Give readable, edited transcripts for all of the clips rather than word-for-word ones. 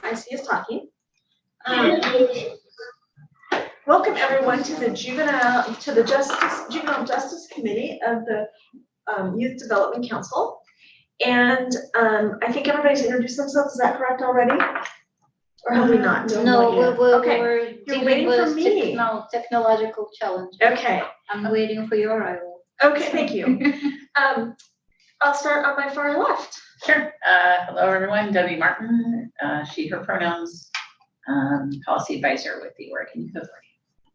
I see us talking. Welcome everyone to the Juvenile Justice Committee of the Youth Development Council. And I think everybody's introduced themselves. Is that correct already? Or have we not? No, Okay. we're You're waiting for me. Technological challenge. Okay. I'm waiting for your arrival. Okay, thank you. I'll start on my far left. Sure. Hello, everyone. Debbie Martin, she, her pronouns, policy advisor with the Oregon Youth Authority.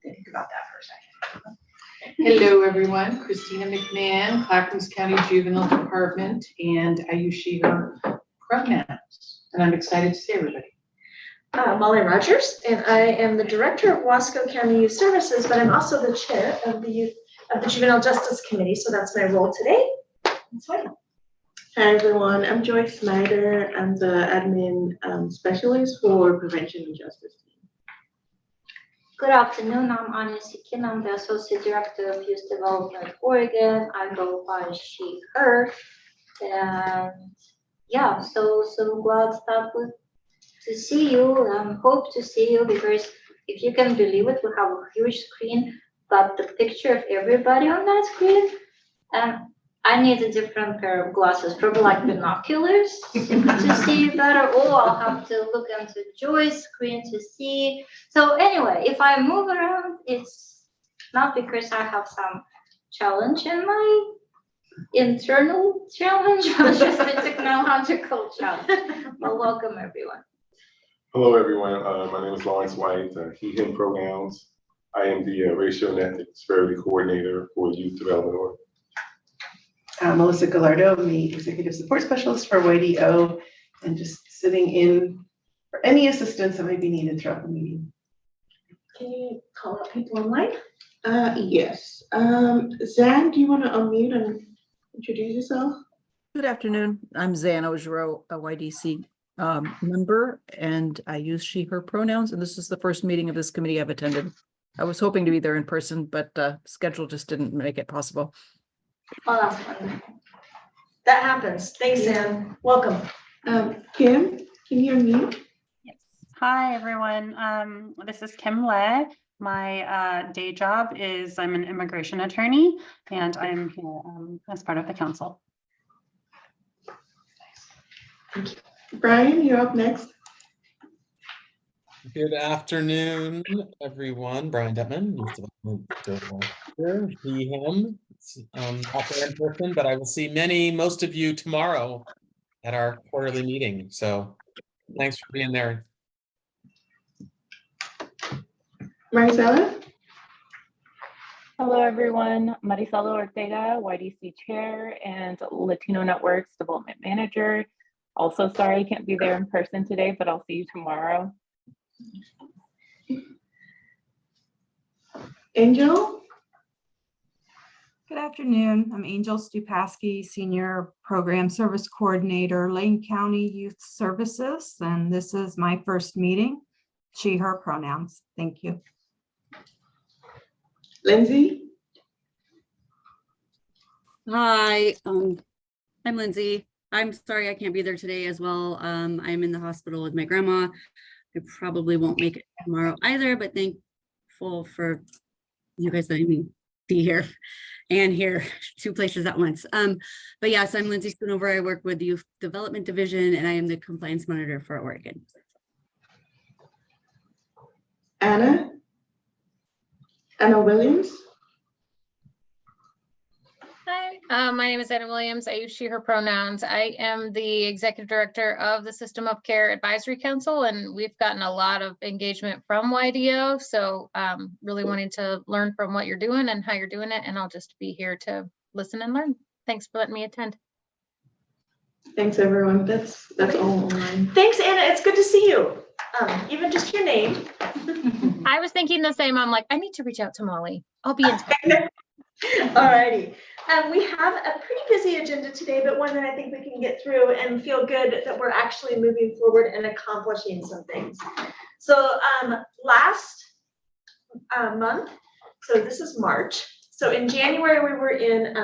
Think about that for a second. Hello, everyone. Christina McMahon, Clackamas County Juvenile Department, and I use she, her pronouns. And I'm excited to see everybody. Molly Rogers, and I am the director of Wasco County Youth Services, but I'm also the chair of the Juvenile Justice Committee, so that's my role today. That's fine. Hi everyone, I'm Joyce Snyder. I'm the admin specialist for Prevention and Justice. Good afternoon. I'm Anya Sikin. I'm the associate director of Youth Development Oregon. I go by she, her, and yeah. So glad to see you. Hope to see you because if you can believe it, we have a huge screen, but the picture of everybody on that screen, and I need a different pair of glasses, probably like binoculars to see better. Or I'll have to look into Joy's screen to see. So anyway, if I move around, it's not because I have some challenge in my internal challenge, but just a technological challenge. Well, welcome everyone. Hello, everyone. My name is Lawrence White, he, him pronouns. I am the Racial and Ethnic Disparity Coordinator for Youth Development Org. Melissa Gallardo, I'm the executive support specialist for YDO, and just sitting in for any assistance that might be needed throughout the meeting. Can you call out people online? Yes. Zan, do you want to unmute and introduce yourself? Good afternoon. I'm Zan Ojiro, a YDC member, and I use she, her pronouns, and this is the first meeting of this committee I've attended. I was hoping to be there in person, but schedule just didn't make it possible. Oh, that's wonderful. That happens. Thanks, Sam. Welcome. Kim, can you unmute? Yes. Hi, everyone. This is Kim Le. My day job is I'm an immigration attorney, and I'm here as part of the council. Brian, you're up next. Good afternoon, everyone. Brian Detman, Youth Development Director, he, him. Not there in person, but I will see most of you tomorrow at our quarterly meeting. So thanks for being there. Maricela? Hello, everyone. Maricela Ortega, YDC Chair and Latino Networks Development Manager. Also, sorry I can't be there in person today, but I'll see you tomorrow. Angel? Good afternoon. I'm Angel Stupaski, Senior Program Service Coordinator, Lane County Youth Services, and this is my first meeting. She, her pronouns. Thank you. Lindsay? Hi, I'm Lindsay. I'm sorry I can't be there today as well. I'm in the hospital with my grandma. I probably won't make it tomorrow either, but thankful for you guys letting me be here and here, two places at once. But yes, I'm Lindsay Schoonover. I work with the Youth Development Division, and I am the compliance monitor for Oregon. Anna Williams? Hi, my name is Anna Williams. I use she, her pronouns. I am the executive director of the System of Care Advisory Council, and we've gotten a lot of engagement from YDO. So really wanting to learn from what you're doing and how you're doing it. And I'll just be here to listen and learn. Thanks for letting me attend. Thanks, everyone. That's all online. Thanks, Anna. It's good to see you. Even just your name. I was thinking the same. I'm like, I need to reach out to Molly. I'll be in touch. All righty. We have a pretty busy agenda today, but one that I think we can get through and feel good that we're actually moving forward and accomplishing some things. So last month, so this is March. So in January, we were in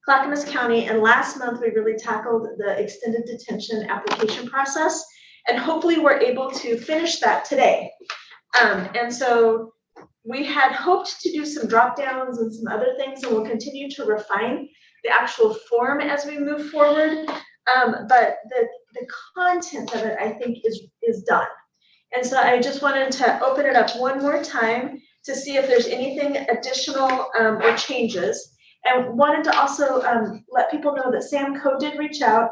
Clackamas County, and last month we really tackled the extended detention application process. And hopefully we're able to finish that today. And so we had hoped to do some drop downs and some other things, and we'll continue to refine the actual form as we move forward. But the content of it, I think, is done. And so I just wanted to open it up one more time to see if there's anything additional or changes. And wanted to also let people know that Sam Coe did reach out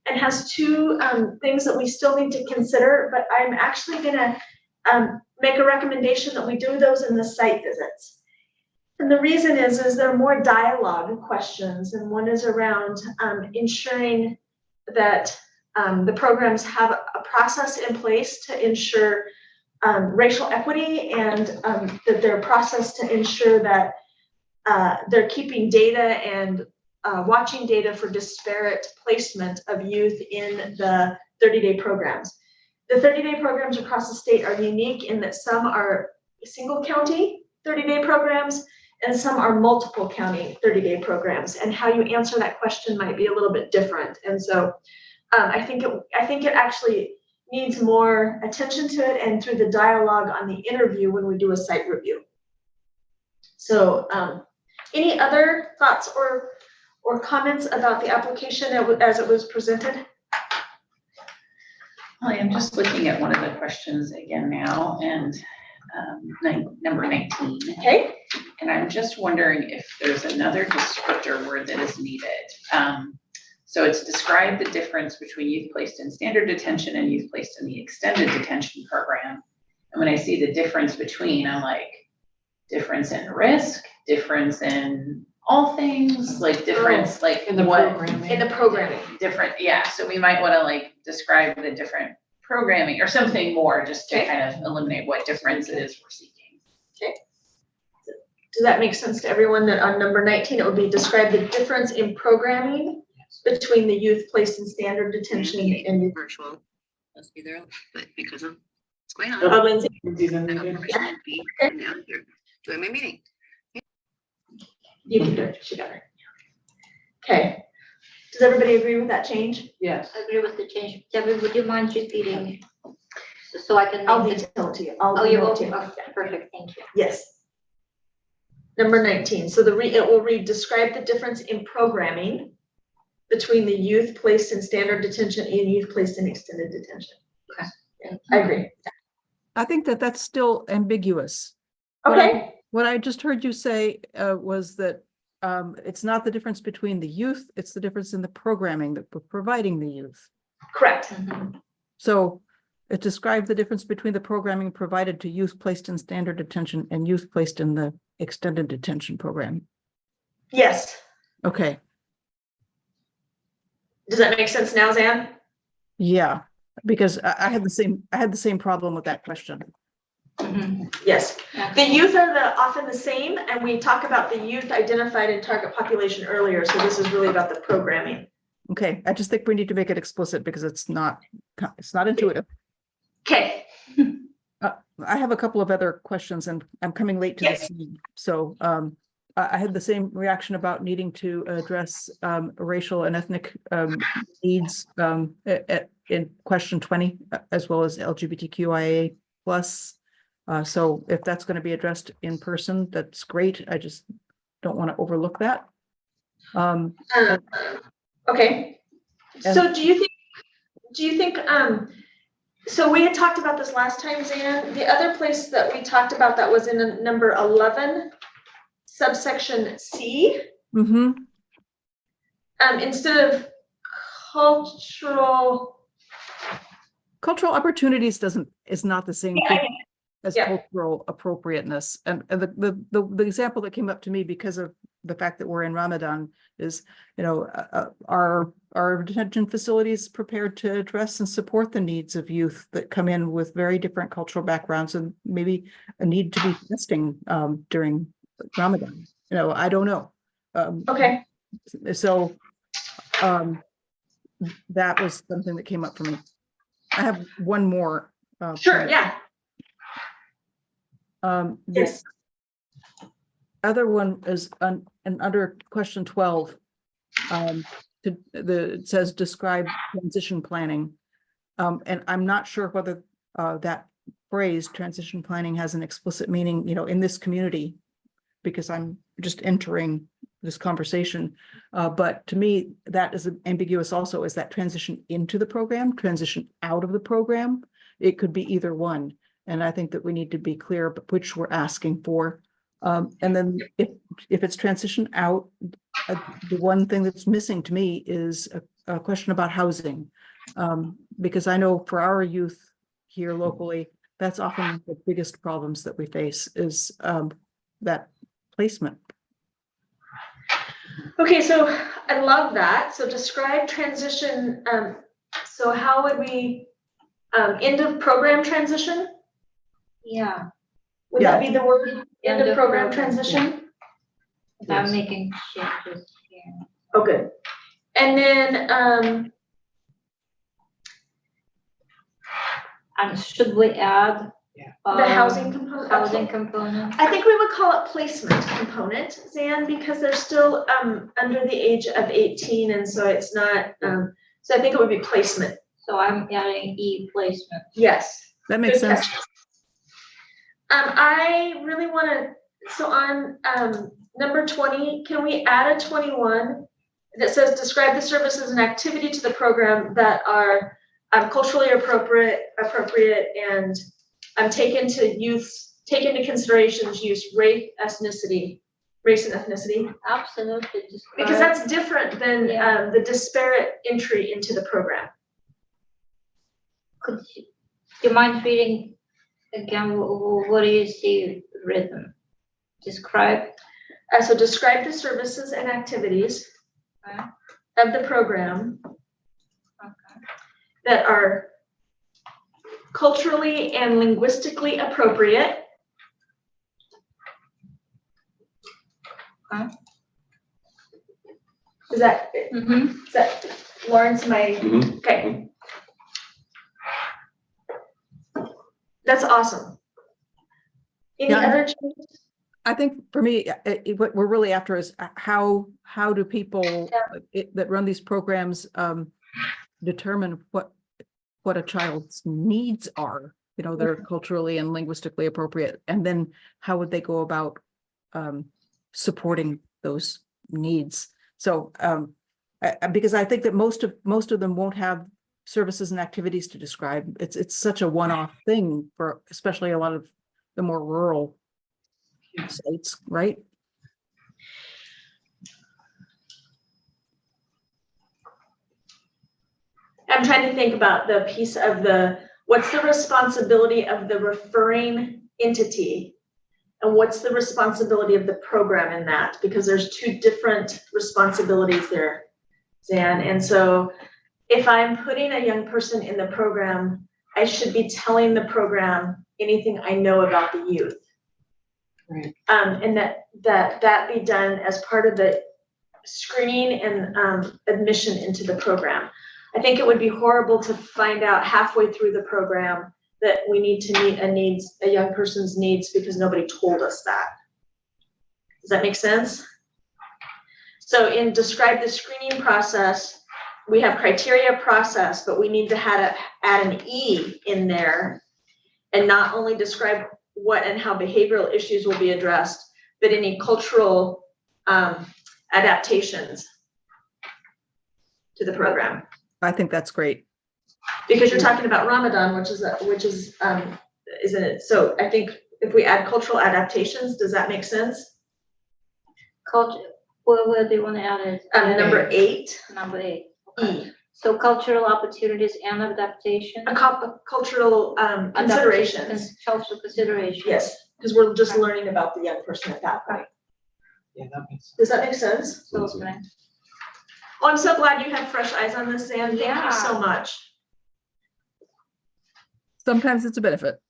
and has two things that we still need to consider, but I'm actually gonna make a recommendation that we do those in the site visits. And the reason is there are more dialogue questions, and one is around ensuring that the programs have a process in place to ensure racial equity, and that their process to ensure that they're keeping data and watching data for disparate placement of youth in the 30-day programs. The 30-day programs across the state are unique in that some are single county 30-day programs and some are multiple county 30-day programs, and how you answer that question might be a little bit different. And so I think it actually needs more attention to it, and through the dialogue on the interview when we do a site review. So any other thoughts or comments about the application as it was presented? Holly, I'm just looking at one of the questions again now, and number 19. Okay. And I'm just wondering if there's another descriptor word that is needed. So it's describe the difference between youth placed in standard detention and youth placed in the extended detention program. And when I see the difference between, I'm like, difference in risk, difference in all things, like difference, like In the what programming. In the programming. different, yeah. So we might want to like describe the different programming or something more, just to kind of eliminate what difference it is we're seeking. Okay. Does that make sense to everyone, that on number 19, it would be describe the difference in programming between the youth placed in standard detention and virtual. Must be there, but because of what's going on. Oh, Lindsay. Lindsay's I got unmuted. permission to be, and now you're doing my meeting. You can do it, she got it. Okay, does everybody agree with that change? Yes. I agree with the change. Debbie, would you mind repeating? So I can. I'll make the- detail it to you. I'll Oh, you email will? it to you. Oh, perfect, thank you. Yes. Number 19, so it will read, describe the difference in programming between the youth placed in standard detention and youth placed in extended detention. Okay. Yeah, I agree. I think that that's still ambiguous. Okay. What I just heard you say was that it's not the difference between the youth, it's the difference in the programming that we're providing the youth. Correct. So it described the difference between the programming provided to youth placed in standard detention and youth placed in the extended detention program. Yes. Okay, Does that make sense now, Zan? yeah, because I had the same problem with that question. Yes. The youth are often the same, and we talk about the youth identified in target population earlier, so this is really about the programming. Okay, I just think we need to make it explicit because it's not intuitive. Okay. I have a couple of other questions, and I'm coming late to this meeting. So I had the same reaction about needing to address racial and ethnic needs in question 20, as well as LGBTQIA plus. So if that's going to be addressed in person, that's great. I just don't want to overlook that. Okay. So do you think so we had talked about this last time, Zan. The other place that we talked about that was in number 11, subsection C. Mm-hmm. Instead of cultural opportunities is not the same thing as cultural appropriateness. And the example that came up to me because of the fact that we're in Ramadan is, are detention facilities prepared to address and support the needs of youth that come in with very different cultural backgrounds and maybe a need to be testing during Ramadan? I don't know. Okay. So that was something that came up for me. I have one more. Sure, yeah. Yes. Other one is under question 12. It says describe transition planning. And I'm not sure whether that phrase transition planning has an explicit meaning, in this community, because I'm just entering this conversation. But to me, that is ambiguous also. Is that transition into the program, transition out of the program? It could be either one. And I think that we need to be clear about which we're asking for. And then if it's transition out, the one thing that's missing to me is a question about housing. Because I know for our youth here locally, that's often the biggest problems that we face is that placement. Okay, so I love that. So describe transition. So how would we, end of program transition? Yeah, Would that be the word, end of program program, transition? I'm making changes here. Oh, good. And then, And should we add? the housing component? Housing component. I think we would call it placement component, Zan, because they're still under the age of 18, and so it's not. So I think it would be placement. So I'm adding E, placement. Yes. That makes Good sense. catch. I really want to. So on number 20, can we add a 21 that says describe the services and activity to the program that are culturally appropriate, and take into considerations use race and ethnicity. Absolutely. Because that's different than the disparate entry into the program. Do you mind reading again? What do you see written? Describe. So describe the services and activities of the program that are culturally and linguistically appropriate. Is that Lawrence? Okay. That's awesome. Any other changes? I think for me, what we're really after is how do people that run these programs determine what a child's needs are, that are culturally and linguistically appropriate, and then how would they go about supporting those needs? So because I think that most of them won't have services and activities to describe. It's such a one-off thing for especially a lot of the more rural sites, right? I'm trying to think about the piece of what's the responsibility of the referring entity and what's the responsibility of the program in that, because there's two different responsibilities there, Zan. And so if I'm putting a young person in the program, I should be telling the program anything I know about the youth. Right. And that be done as part of the screening and admission into the program. I think it would be horrible to find out halfway through the program that we need to meet a young person's needs because nobody told us that. Does that make sense? So in describe the screening process, we have criteria process, but we need to add an E in there and not only describe what and how behavioral issues will be addressed, but any cultural adaptations to the program. I think that's great. Because you're talking about Ramadan, which is isn't it? So I think if we add cultural adaptations, does that make sense? Culture. Where do you want to add it? Number 8. Number 8. Okay. E. So cultural opportunities and adaptation. Cultural considerations. Cultural considerations. Yes, because we're just learning about the young person at that point. Yeah, that makes sense. Does that make sense? So, Oh, I'm so glad you have fresh eyes on this, Sam. Thank you so much. Sometimes it's a benefit.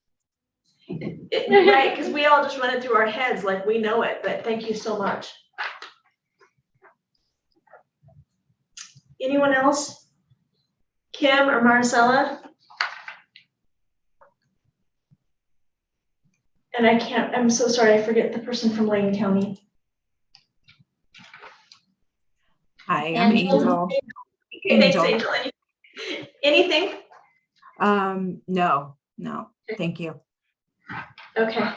Right, because we all just run it through our heads like we know it, but thank you so much. Anyone else? Kim or Marcella? And I'm so sorry, I forget the person from Lane County. Hi, I'm Angel. Thanks, Angel. Anything? No, thank you. Okay.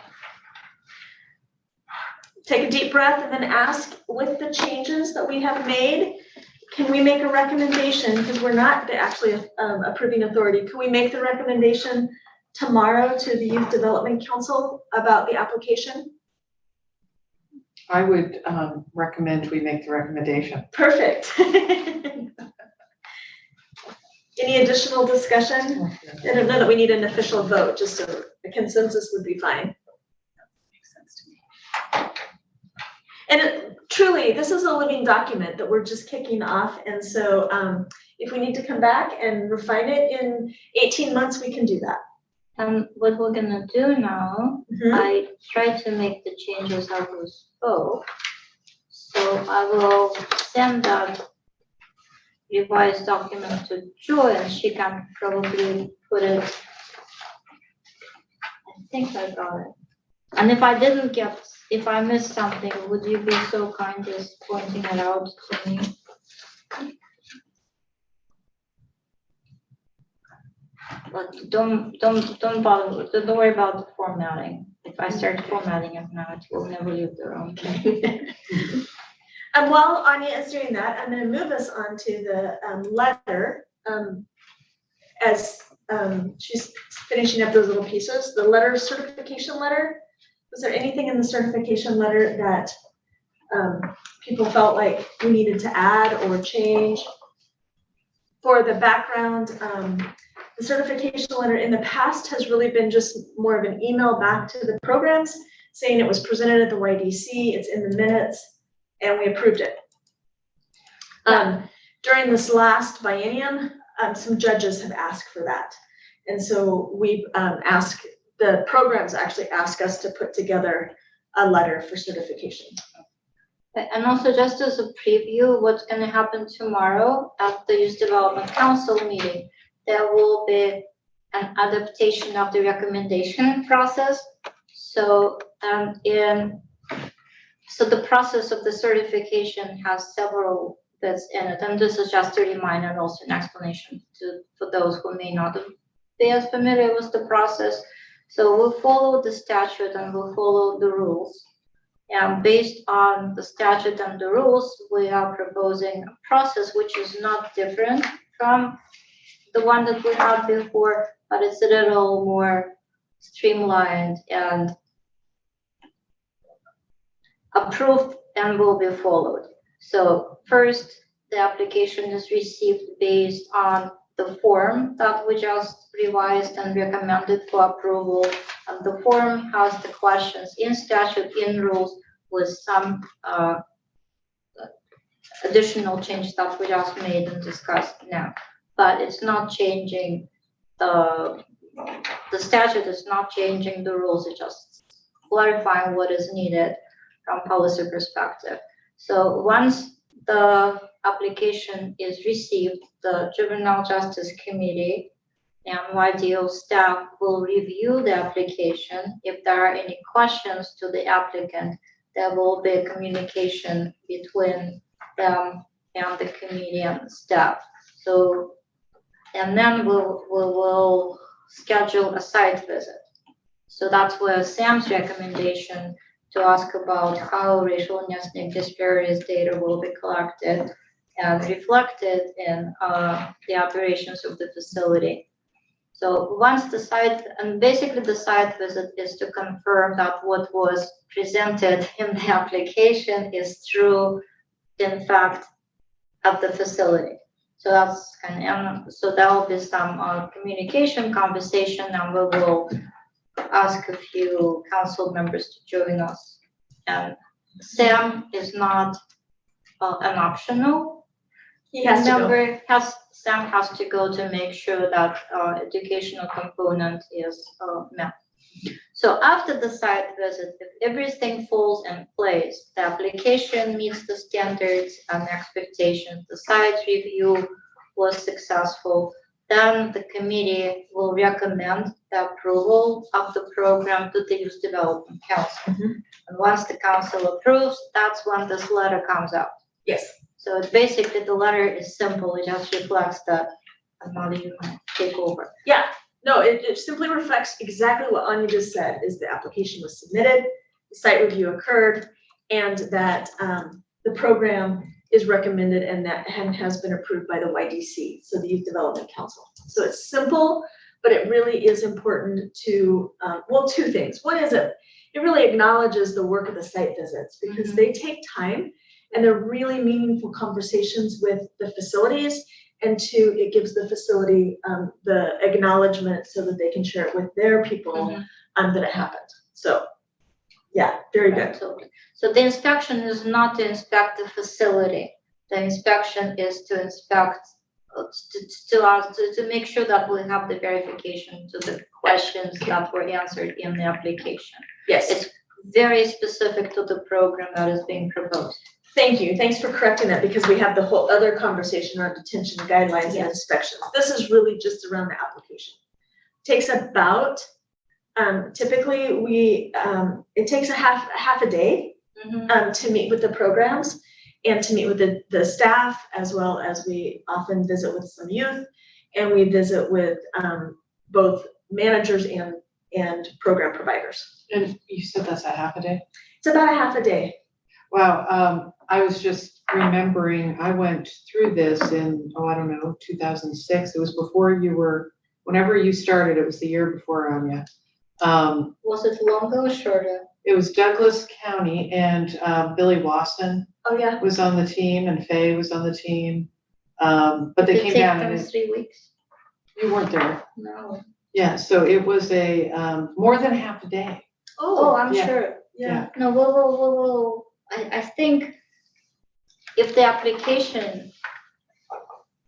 Take a deep breath and then ask, with the changes that we have made, can we make a recommendation? Because we're not actually approving authority. Can we make the recommendation tomorrow to the Youth Development Council about the application? I would recommend we make the recommendation. Perfect. Any additional discussion? I don't know that we need an official vote, just a consensus would be fine. Makes sense to me. And truly, this is a living document that we're just kicking off. And so if we need to come back and refine it in 18 months, we can do that. What we're gonna do now, I tried to make the changes as we spoke. So I will send that revised document to Joy and she can probably put it. I think I got it. And if I didn't get, if I missed something, would you be so kind as pointing it out to me? But don't bother, don't worry about the formatting. If I start formatting it now, it will never leave the room. And while Anya is doing that, I'm going to move us on to the letter. As she's finishing up those little pieces, the letter, certification letter. Was there anything in the certification letter that people felt like we needed to add or change? For the background, the certification letter in the past has really been just more of an email back to the programs saying it was presented at the YDC, it's in the minutes, and we approved it. During this last biennium, some judges have asked for that. And so we've asked, the programs actually ask us to put together a letter for certification. And also just as a preview, what's gonna happen tomorrow at the Youth Development Council meeting, there will be an adaptation of the recommendation process. So so the process of the certification has several bits in it, and this is just a reminder and also an explanation for those who may not be as familiar with the process. So we'll follow the statute and we'll follow the rules. And based on the statute and the rules, we are proposing a process which is not different from the one that we had before, but it's a little more streamlined and approved and will be followed. So first, the application is received based on the form that we just revised and recommended for approval. And the form has the questions in statute, in rules, with some additional change that we just made and discussed now. But it's not changing the statute is not changing the rules, it's just clarifying what is needed from policy perspective. So once the application is received, the Juvenile Justice Committee and YDO staff will review the application. If there are any questions to the applicant, there will be a communication between them and the committee and staff. So, and then we will schedule a site visit. So that's where Sam's recommendation to ask about how racial and ethnic disparities data will be collected and reflected in the operations of the facility. So once the site, and basically the site visit is to confirm that what was presented in the application is true, in fact, at the facility. So that's kind of, so there will be some communication conversation, and we will ask a few council members to join us. And Sam is not an optional member. Sam has to go to make sure that educational component is met. So after the site visit, if everything falls in place, the application meets the standards and expectations, the site review was successful, then the committee will recommend the approval of the program to the Youth Development Council. And once the council approves, that's when this letter comes out. Yes. So it's basically, the letter is simple, it just reflects that I'm not a human. take over. Yeah, no, it simply reflects exactly what Anya just said, is the application was submitted, the site review occurred, and that the program is recommended and that has been approved by the YDC, so the Youth Development Council. So it's simple, but it really is important to, well, two things. One is it really acknowledges the work of the site visits because they take time and they're really meaningful conversations with the facilities. And two, it gives the facility the acknowledgement so that they can share it with their people that it happened. So yeah, very good. So the inspection is not to inspect the facility. The inspection is to inspect, to make sure that we have the verification to the questions that were answered in the application. Yes. It's very specific to the program that is being proposed. Thank you. Thanks for correcting that because we have the whole other conversation on detention guidelines and inspections. This is really just around the application. Takes about, typically it takes a half a day to meet with the programs and to meet with the staff, as well as we often visit with some youth and we visit with both managers and program providers. And you said that's a half a day? It's about a half a day. Wow, I was just remembering, I went through this in, 2006. It was before you were, whenever you started, it was the year before Anya. Was it longer or shorter? It was Douglas County and Billy Wasson was on the team and Faye was on the team. But they came down and 3 weeks. You weren't there. No. Yeah, so it was a more than half a day. Oh, I'm yeah. sure. Yeah. No, whoa. I think if the application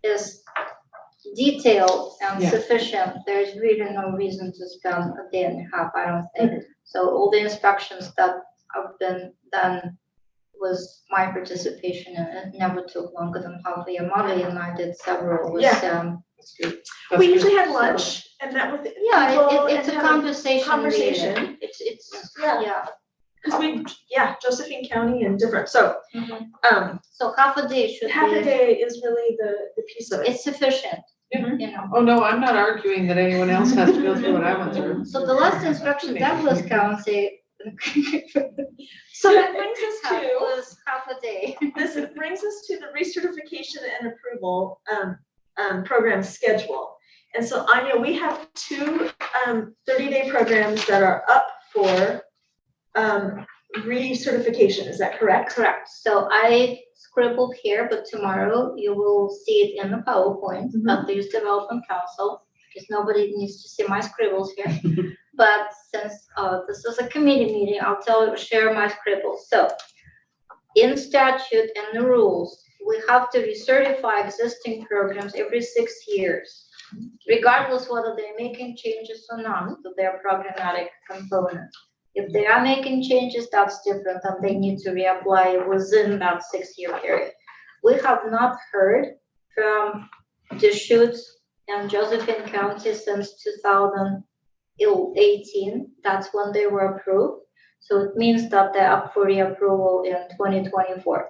is detailed and sufficient, there's really no reason to spend a day and a half, I don't think. So all the inspections that have been done was my participation in it. Never took longer than half a year. Molly and I did several. We usually had lunch and met with people. It's a conversation. It's yeah. Because Josephine County and different, so. So half a day should be. Half a day is really the piece of it. It's sufficient. You know. Oh, no, I'm not arguing that anyone else has to go through what I went through. So the last inspection, Douglas County. So that brings us to. Was half a day. This brings us to the recertification and approval program schedule. And so Anya, we have two 30-day programs that are up for recertification, is that correct? Correct. So I scribbled here, but tomorrow you will see it in the PowerPoint of the Youth Development Council, because nobody needs to see my scribbles here. But since this is a committee meeting, I'll share my scribbles. So in statute and the rules, we have to recertify existing programs every 6 years, regardless whether they're making changes or not to their programmatic component. If they are making changes, that's different, and they need to reapply within that 6-year period. We have not heard from Deschutes and Josephine County since 2018. That's when they were approved. So it means that they're up for reapproval in 2024.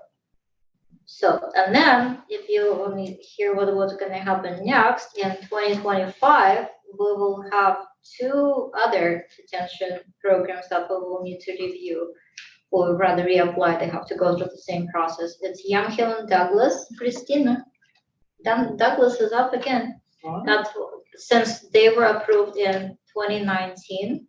So, and then if you want to hear what's going to happen next, in 2025, we will have 2 other detention programs that we will need to review, or rather reapply. They have to go through the same process. It's Yamhill and Douglas. Christina, Douglas is up again. Wow. That's since they were approved in 2019.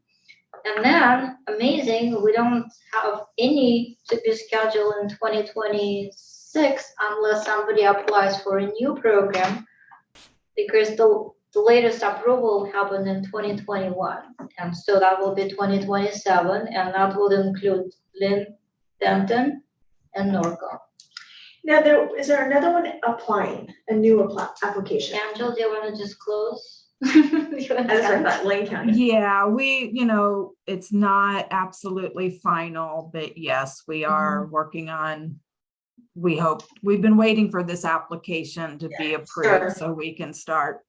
And then, amazing, we don't have any to be scheduled in 2026 unless somebody applies for a new program, because the latest approval happened in 2021. And so that will be 2027, and that will include Lynn, Denton, and Norco. Now, is there another one applying, a new application? Angela, do you want to disclose? As I thought, Lane County. Yeah, it's not absolutely final, but yes, we are working on, we've been waiting for this application to be approved so we can start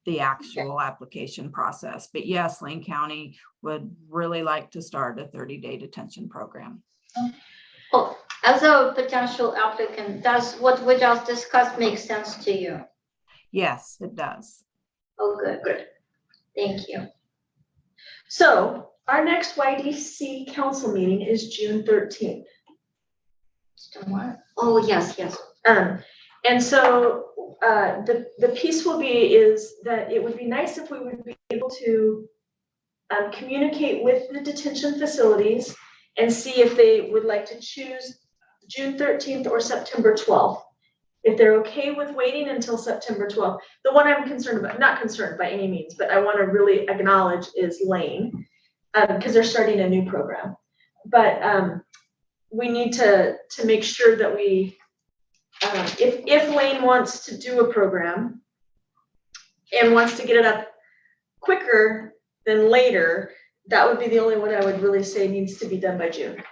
the actual application process. But yes, Lane County would really like to start a 30-day detention program. Oh, as a potential applicant, does what we just discussed make sense to you? Yes, it does. Oh, good. Good. Thank you. So our next YDC council meeting is June 13th. Tomorrow. Oh, yes, yes. And so the piece will be is that it would be nice if we would be able to communicate with the detention facilities and see if they would like to choose June 13th or September 12th. If they're okay with waiting until September 12th. The one I'm concerned about, not concerned by any means, but I want to really acknowledge is Lane, because they're starting a new program. But we need to make sure that we, if Lane wants to do a program and wants to get it up quicker than later, that would be the only one I would really say needs to be done by June.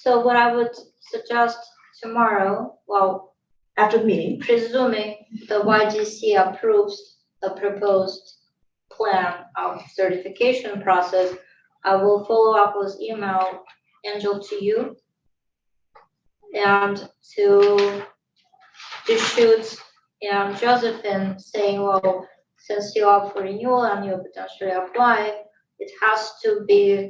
So what I would suggest tomorrow, well, after the meeting, presuming the YDC approves the proposed plan of certification process, I will follow up with email, Angel, to you and to Deschutes and Josephine saying, well, since you are for renewal and you potentially apply, it has to be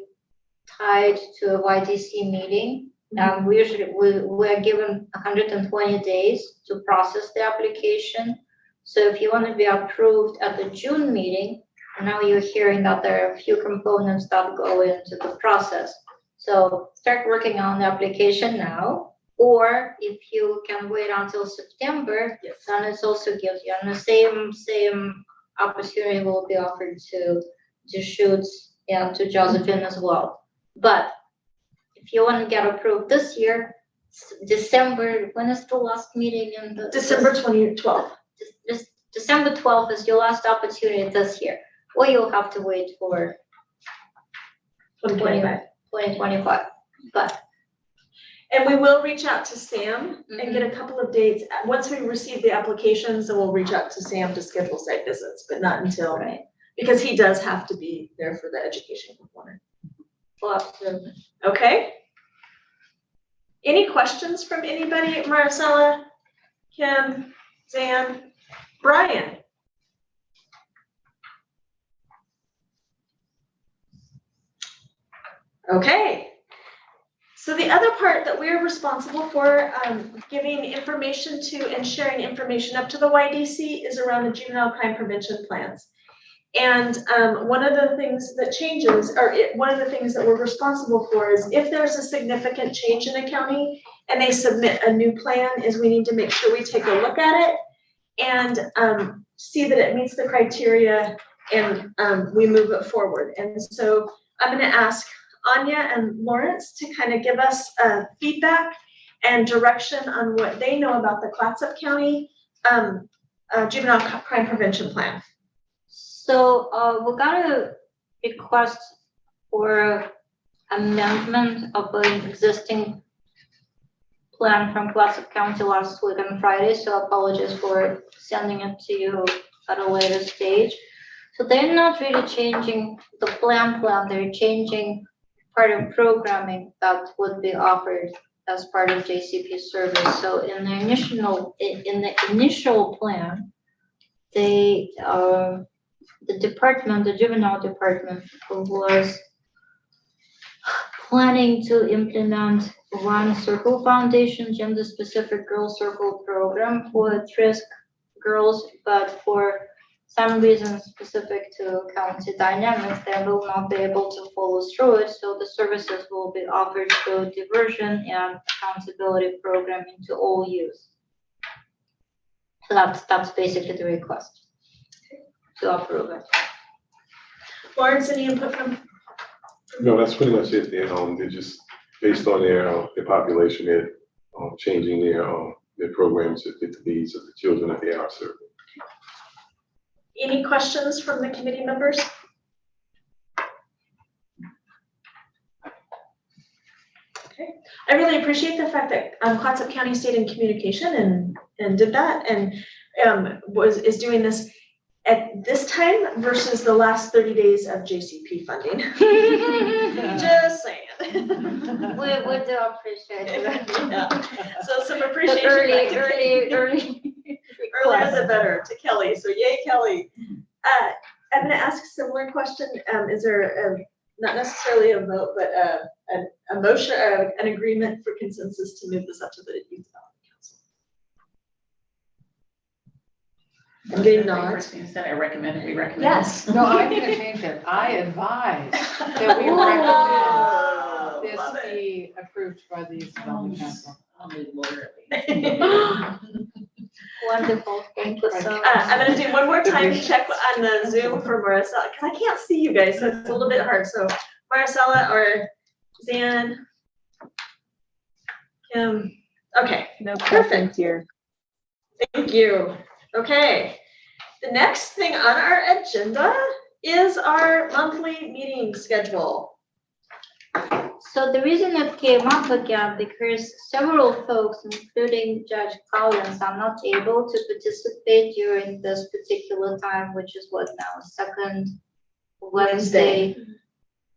tied to a YDC meeting. And we usually, we're given 120 days to process the application. So if you want to be approved at the June meeting, now you're hearing that there are a few components that go into the process. So start working on the application now, or if you can wait until September, then it also gives you, and the same opportunity will be offered to Deschutes and to Josephine as well. But if you want to get approved this year, December, when is the last meeting in the? December 12th. December 12th is your last opportunity this year, or you'll have to wait for 2025. But. And we will reach out to Sam and get a couple of dates. Once we receive the applications, then we'll reach out to Sam to schedule site visits, but not until, because he does have to be there for the education component. Well, absolutely. Okay. Any questions from anybody? Maricela, Kim, Zan, Brian? Okay. So the other part that we're responsible for giving information to and sharing information up to the YDC is around the juvenile crime prevention plans. And one of the things that changes, or one of the things that we're responsible for is if there's a significant change in a county and they submit a new plan, is we need to make sure we take a look at it and see that it meets the criteria and we move it forward. And so I'm going to ask Anya and Lawrence to kind of give us feedback and direction on what they know about the Clatsop County juvenile crime prevention plan. So we got a request for amendment of an existing plan from Clatsop County last week on Friday, so apologies for sending it to you at a later stage. So they're not really changing the plan, they're changing part of programming that would be offered as part of JCP service. So in the initial plan, they the juvenile department was planning to implement one Circle Foundation gender specific girl circle program for at-risk girls, but for some reason specific to county dynamics, they will not be able to follow through it. So the services will be offered through diversion and accountability program into all youth. So that's basically the request to approve it. Lawrence, any input from? No, that's pretty much it. They're just based on their population, they're changing their programs to fit the needs of the children that they are serving. Any questions from the committee members? Okay, I really appreciate the fact that Clatsop County stayed in communication and did that and is doing this at this time versus the last 30 days of JCP funding. Just saying. We do appreciate it. Yeah. So some appreciation. Early. Earlier the better to Kelly. So yay, Kelly. I'm gonna ask a similar question. Is there not necessarily a vote, but a motion, an agreement for consensus to move this up to the Youth Development Council? I'm getting nods. Instead, I recommend we recommend. Yes. No, I'm gonna change it. I advise that we Oh, recommend love this it. be approved by the Youth Development Council. I'll move moderately. Wonderful, thank you so much. I'm gonna do one more time check on the Zoom for Maricela, because I can't see you guys, so it's a little bit hard. So Maricela or Zan, Kim, okay, No perfect. questions here. Thank you. Okay, the next thing on our agenda is our monthly meeting schedule. So the reason it came up again, because several folks, including Judge Collins, are not able to participate during this particular time, which is what now, second Wednesday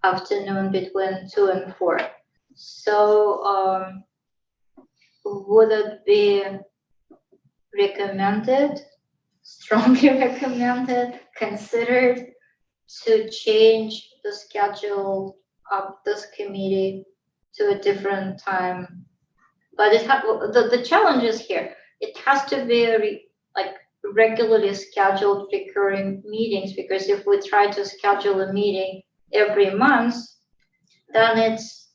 afternoon between 2 and 4. So would it be recommended, strongly recommended, considered to change the schedule of this committee to a different time? But the challenge is here. It has to be regularly scheduled recurring meetings, because if we try to schedule a meeting every month, then it's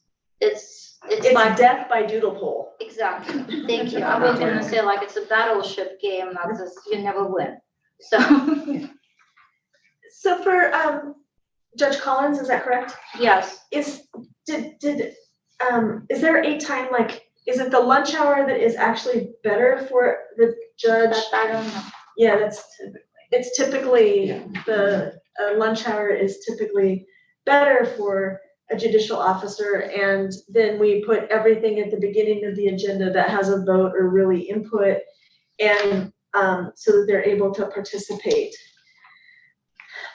like death by doodle poll. Exactly. Thank you. I was gonna say like it's a battleship game, not just you never win. So So for Judge Collins, is that correct? yes. Is there a time, like, is it the lunch hour that is actually better for the judge? I don't know. Yeah, it's typically the lunch hour is typically better for a judicial officer, and then we put everything at the beginning of the agenda that has a vote or really input, and so that they're able to participate.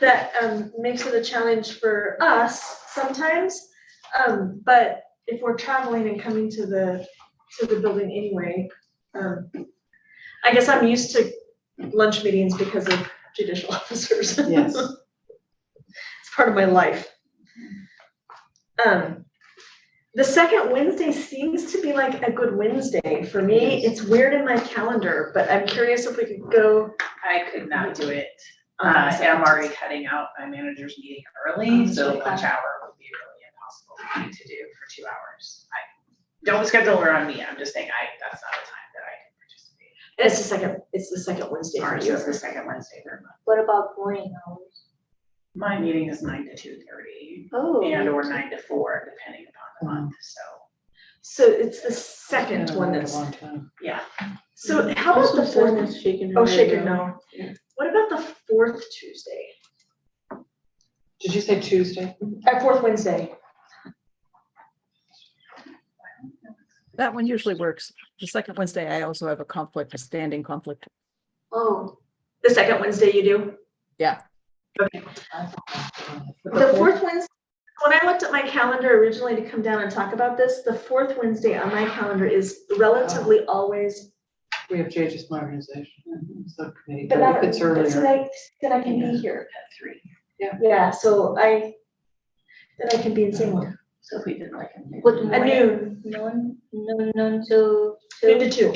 That makes it a challenge for us sometimes, but if we're traveling and coming to the building anyway, I guess I'm used to lunch meetings because of judicial officers. Yes. It's part of my life. The second Wednesday seems to be like a good Wednesday for me. It's weird in my calendar, but I'm curious if we could go. I could not do it. And I'm already cutting out my manager's meeting early, so lunch hour would be really impossible for me to do for 2 hours. Don't schedule around me. I'm just saying that's not a time that I can participate. It's the second Wednesday for Alright, so you. it's the second Wednesday per month. What about morning hours? My meeting is 9 to 2:30 Oh. and or 9 to 4, depending upon the month, So it's the second one that's. yeah. So how about the fourth? Is shaking Oh, her head shaken, no. What about the fourth Tuesday? Did you say Tuesday? Fourth Wednesday. That one usually works. The second Wednesday, I also have a standing conflict. Oh, the second Wednesday you do? Yeah. Okay. The fourth Wednesday, when I looked at my calendar originally to come down and talk about this, the fourth Wednesday on my calendar is relatively always. We have JJ's modernization subcommittee, But but if it's earlier. then I can be here. At 3. Yeah, so then I can be in Singapore. So if we did like What At morning? noon. Noon to Noon to 2.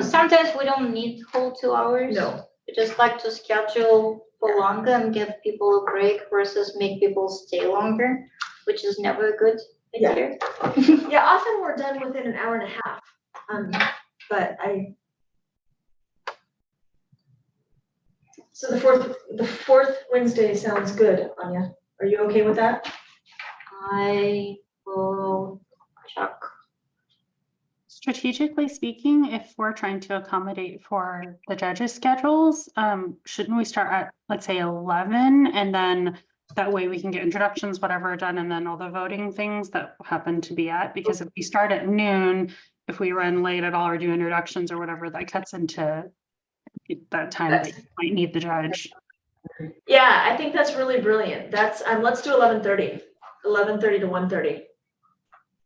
Sometimes we don't need whole 2 hours. No. We just like to schedule for longer and give people a break versus make people stay longer, which is never good. Yeah. Yeah, often we're done within an hour and a half. But so the fourth Wednesday sounds good, Anya. Are you okay with that? I will check. Strategically speaking, if we're trying to accommodate for the judges' schedules, shouldn't we start at, let's say, 11, and then that way we can get introductions, whatever, done, and then all the voting things that happen to be at, because if we start at noon, if we run late at all or do introductions or whatever, that cuts into that time that you might need the judge. Yeah, I think that's really brilliant. That's let's do 11:30. 11:30 to 1:30.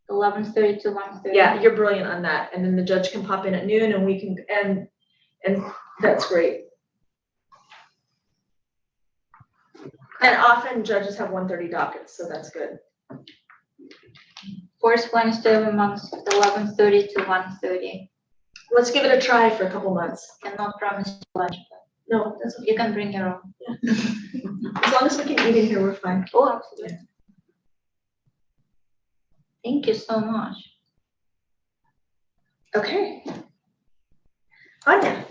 11:30 to 1:30. Yeah, you're brilliant on that. And then the judge can pop in at noon, and we can, and And that's great. And often judges have 1:30 dockets, so that's good. First Wednesday of the month, 11:30 to 1:30. Let's give it a try for a couple months. Cannot promise you lunch, but No, that's okay. you can bring your own. As long as we can eat in here, we're fine. Oh, absolutely. Thank you so much. Okay. Anya.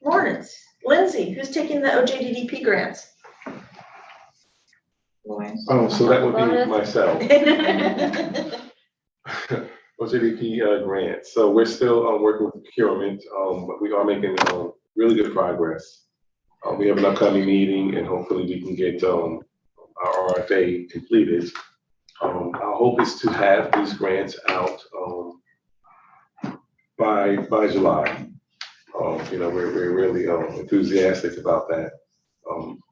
Lawrence. Lindsay, who's taking the OJDDP grants? Lawrence. Oh, so that would be About it. myself. OJDP grants. So we're still working with procurement, but we are making really good progress. We have an upcoming meeting, and hopefully we can get our RFA completed. Our hope is to have these grants out by July. We're really enthusiastic about that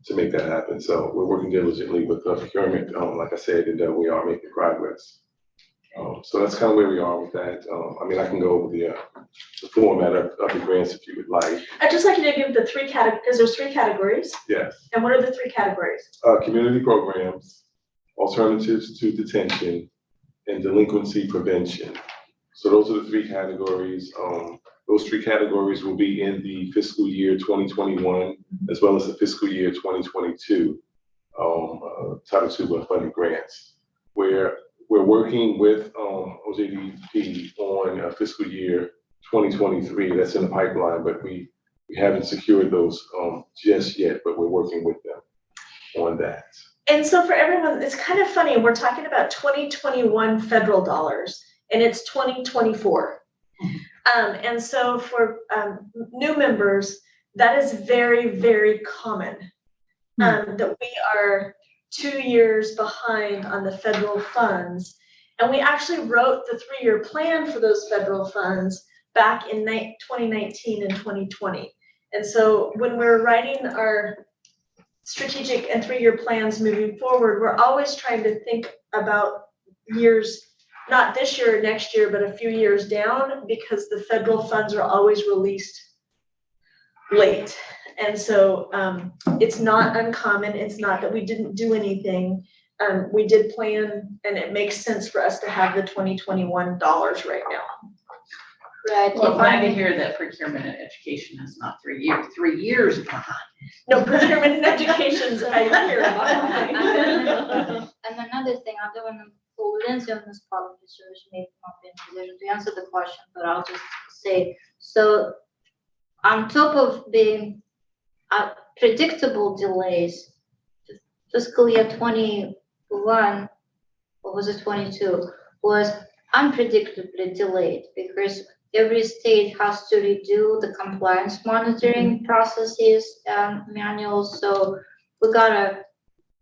to make that happen. So we're working diligently with procurement, like I said, and we are making progress. So that's kind of where we are with that. I can go over the format of the grants if you would like. I'd just like you to give the three categories, because there's three categories. Yes. And what are the three categories? Community programs, alternatives to detention, and delinquency prevention. So those are the three categories. Those three categories will be in the fiscal year 2021, as well as the fiscal year 2022 Title II funding grants, where we're working with OJDP on fiscal year 2023. That's in the pipeline, but we haven't secured those just yet, but we're working with them on that. And so for everyone, it's kind of funny, we're talking about 2021 federal dollars, and it's 2024. And so for new members, that is very, very common, that we are 2 years behind on the federal funds. And we actually wrote the 3-year plan for those federal funds back in 2019 and 2020. And so when we're writing our strategic and 3-year plans moving forward, we're always trying to think about years, not this year or next year, but a few years down, because the federal funds are always released late. And so it's not uncommon. It's not that we didn't do anything. We did plan, and it makes sense for us to have the 2021 dollars right now. Right. Well, glad to hear that procurement and education is not 3 years behind. No, procurement and education's a year behind. And another thing, I don't want to pull Lindsay on this part, so she may not be in a position to answer the question, but I'll just say, so on top of being predictable delays, fiscal year 21, or was it 22, was unpredictably delayed because every state has to redo the compliance monitoring processes and manuals. So we got a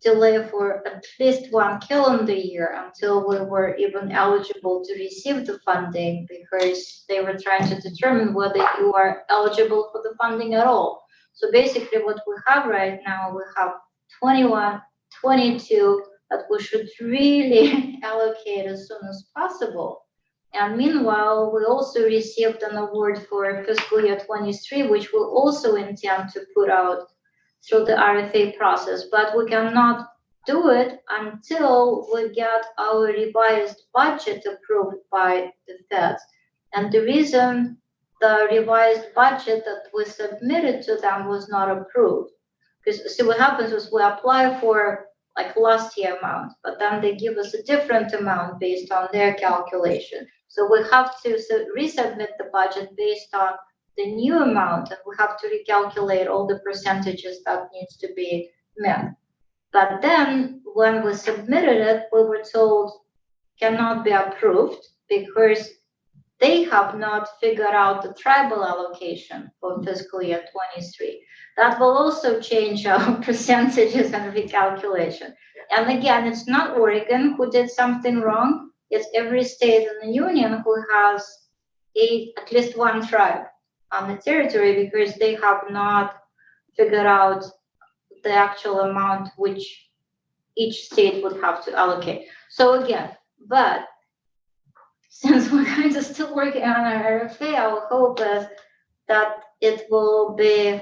delay for at least 1 calendar year until we were even eligible to receive the funding, because they were trying to determine whether you are eligible for the funding at all. So basically what we have right now, we have 21, 22 that we should really allocate as soon as possible. And meanwhile, we also received an award for fiscal year 23, which we'll also intend to put out through the RFA process, but we cannot do it until we get our revised budget approved by the feds. And the reason the revised budget that we submitted to them was not approved, because see what happens is we apply for like last year amount, but then they give us a different amount based on their calculation. So we have to resubmit the budget based on the new amount, and we have to recalculate all the percentages that needs to be met. But then when we submitted it, we were told cannot be approved because they have not figured out the tribal allocation for fiscal year 23. That will also change our percentages and recalculation. And again, it's not Oregon who did something wrong. It's every state in the union who has at least one tribe on the territory, because they have not figured out the actual amount which each state would have to allocate. So again, but since we're kind of still working on our RFA, our hope is that it will be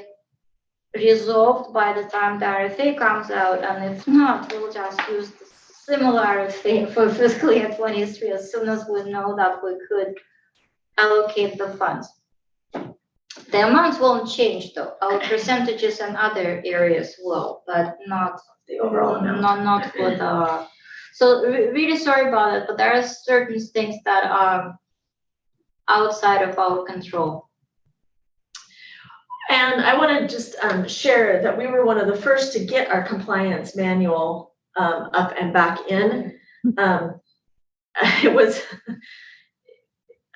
resolved by the time the RFA comes out, and if not, we'll just use the similar RFA for fiscal year 23 as soon as we know that we could allocate the funds. The amounts won't change though. Our percentages and other areas will, but not The overall amount. not for the. So really sorry about it, but there are certain things that are outside of our control. And I want to just share that we were one of the first to get our compliance manual up and back in. It was,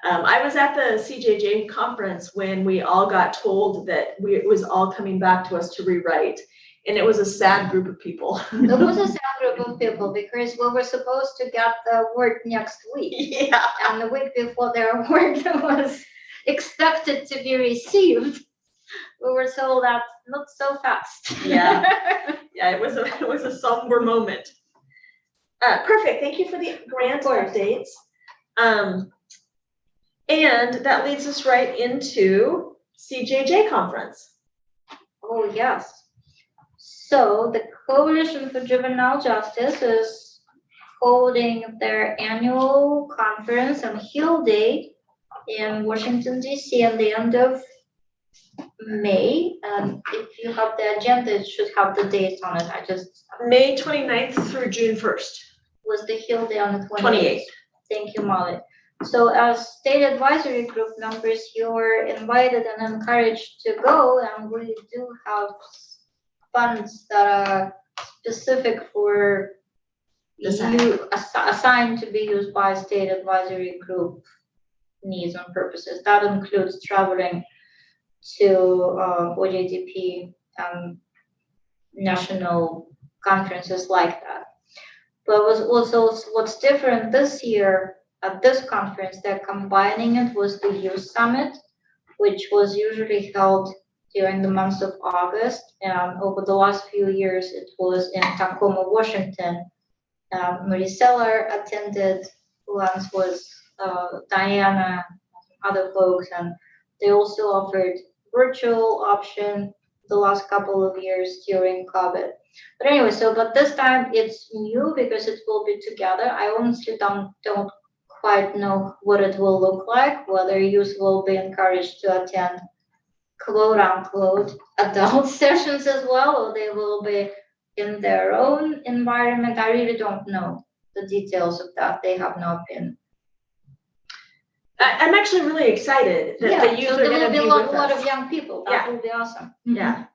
I was at the CJJ conference when we all got told that it was all coming back to us to rewrite. And it was a sad group of people. It was a sad group of people because we were supposed to get the award next week. Yeah. And the week before their award was expected to be received, we were told that not so fast. Yeah. Yeah, it was a somber moment. Perfect. Thank you for the grant updates. And that leads us right into CJJ Conference. Oh, yes. So the Coalition for Juvenile Justice is holding their annual conference on Hill Day in Washington, D.C. at the end of May. If you have the agenda, it should have the dates on it. May 29th through June 1st. Was the Hill Day on the 28th. Thank you, Molly. So as state advisory group members, you're invited and encouraged to go, and we do have funds that are specific for you, assigned to be used by state advisory group needs and purposes. That includes traveling to OJJDP national conferences like that. But what's different this year at this conference, they're combining it with the youth summit, which was usually held during the month of August. And over the last few years, it was in Tacoma, Washington. Marie Seller attended, once was Diana, other folks, and they also offered virtual option the last couple of years during COVID. But anyway, but this time it's new because it will be together. I honestly don't quite know what it will look like, whether youth will be encouraged to attend quote unquote adult sessions as well, or they will be in their own environment. I really don't know the details of that. They have not been. I'm actually really excited that the youth are going to be with us. A lot of young people. That will be awesome. Yeah.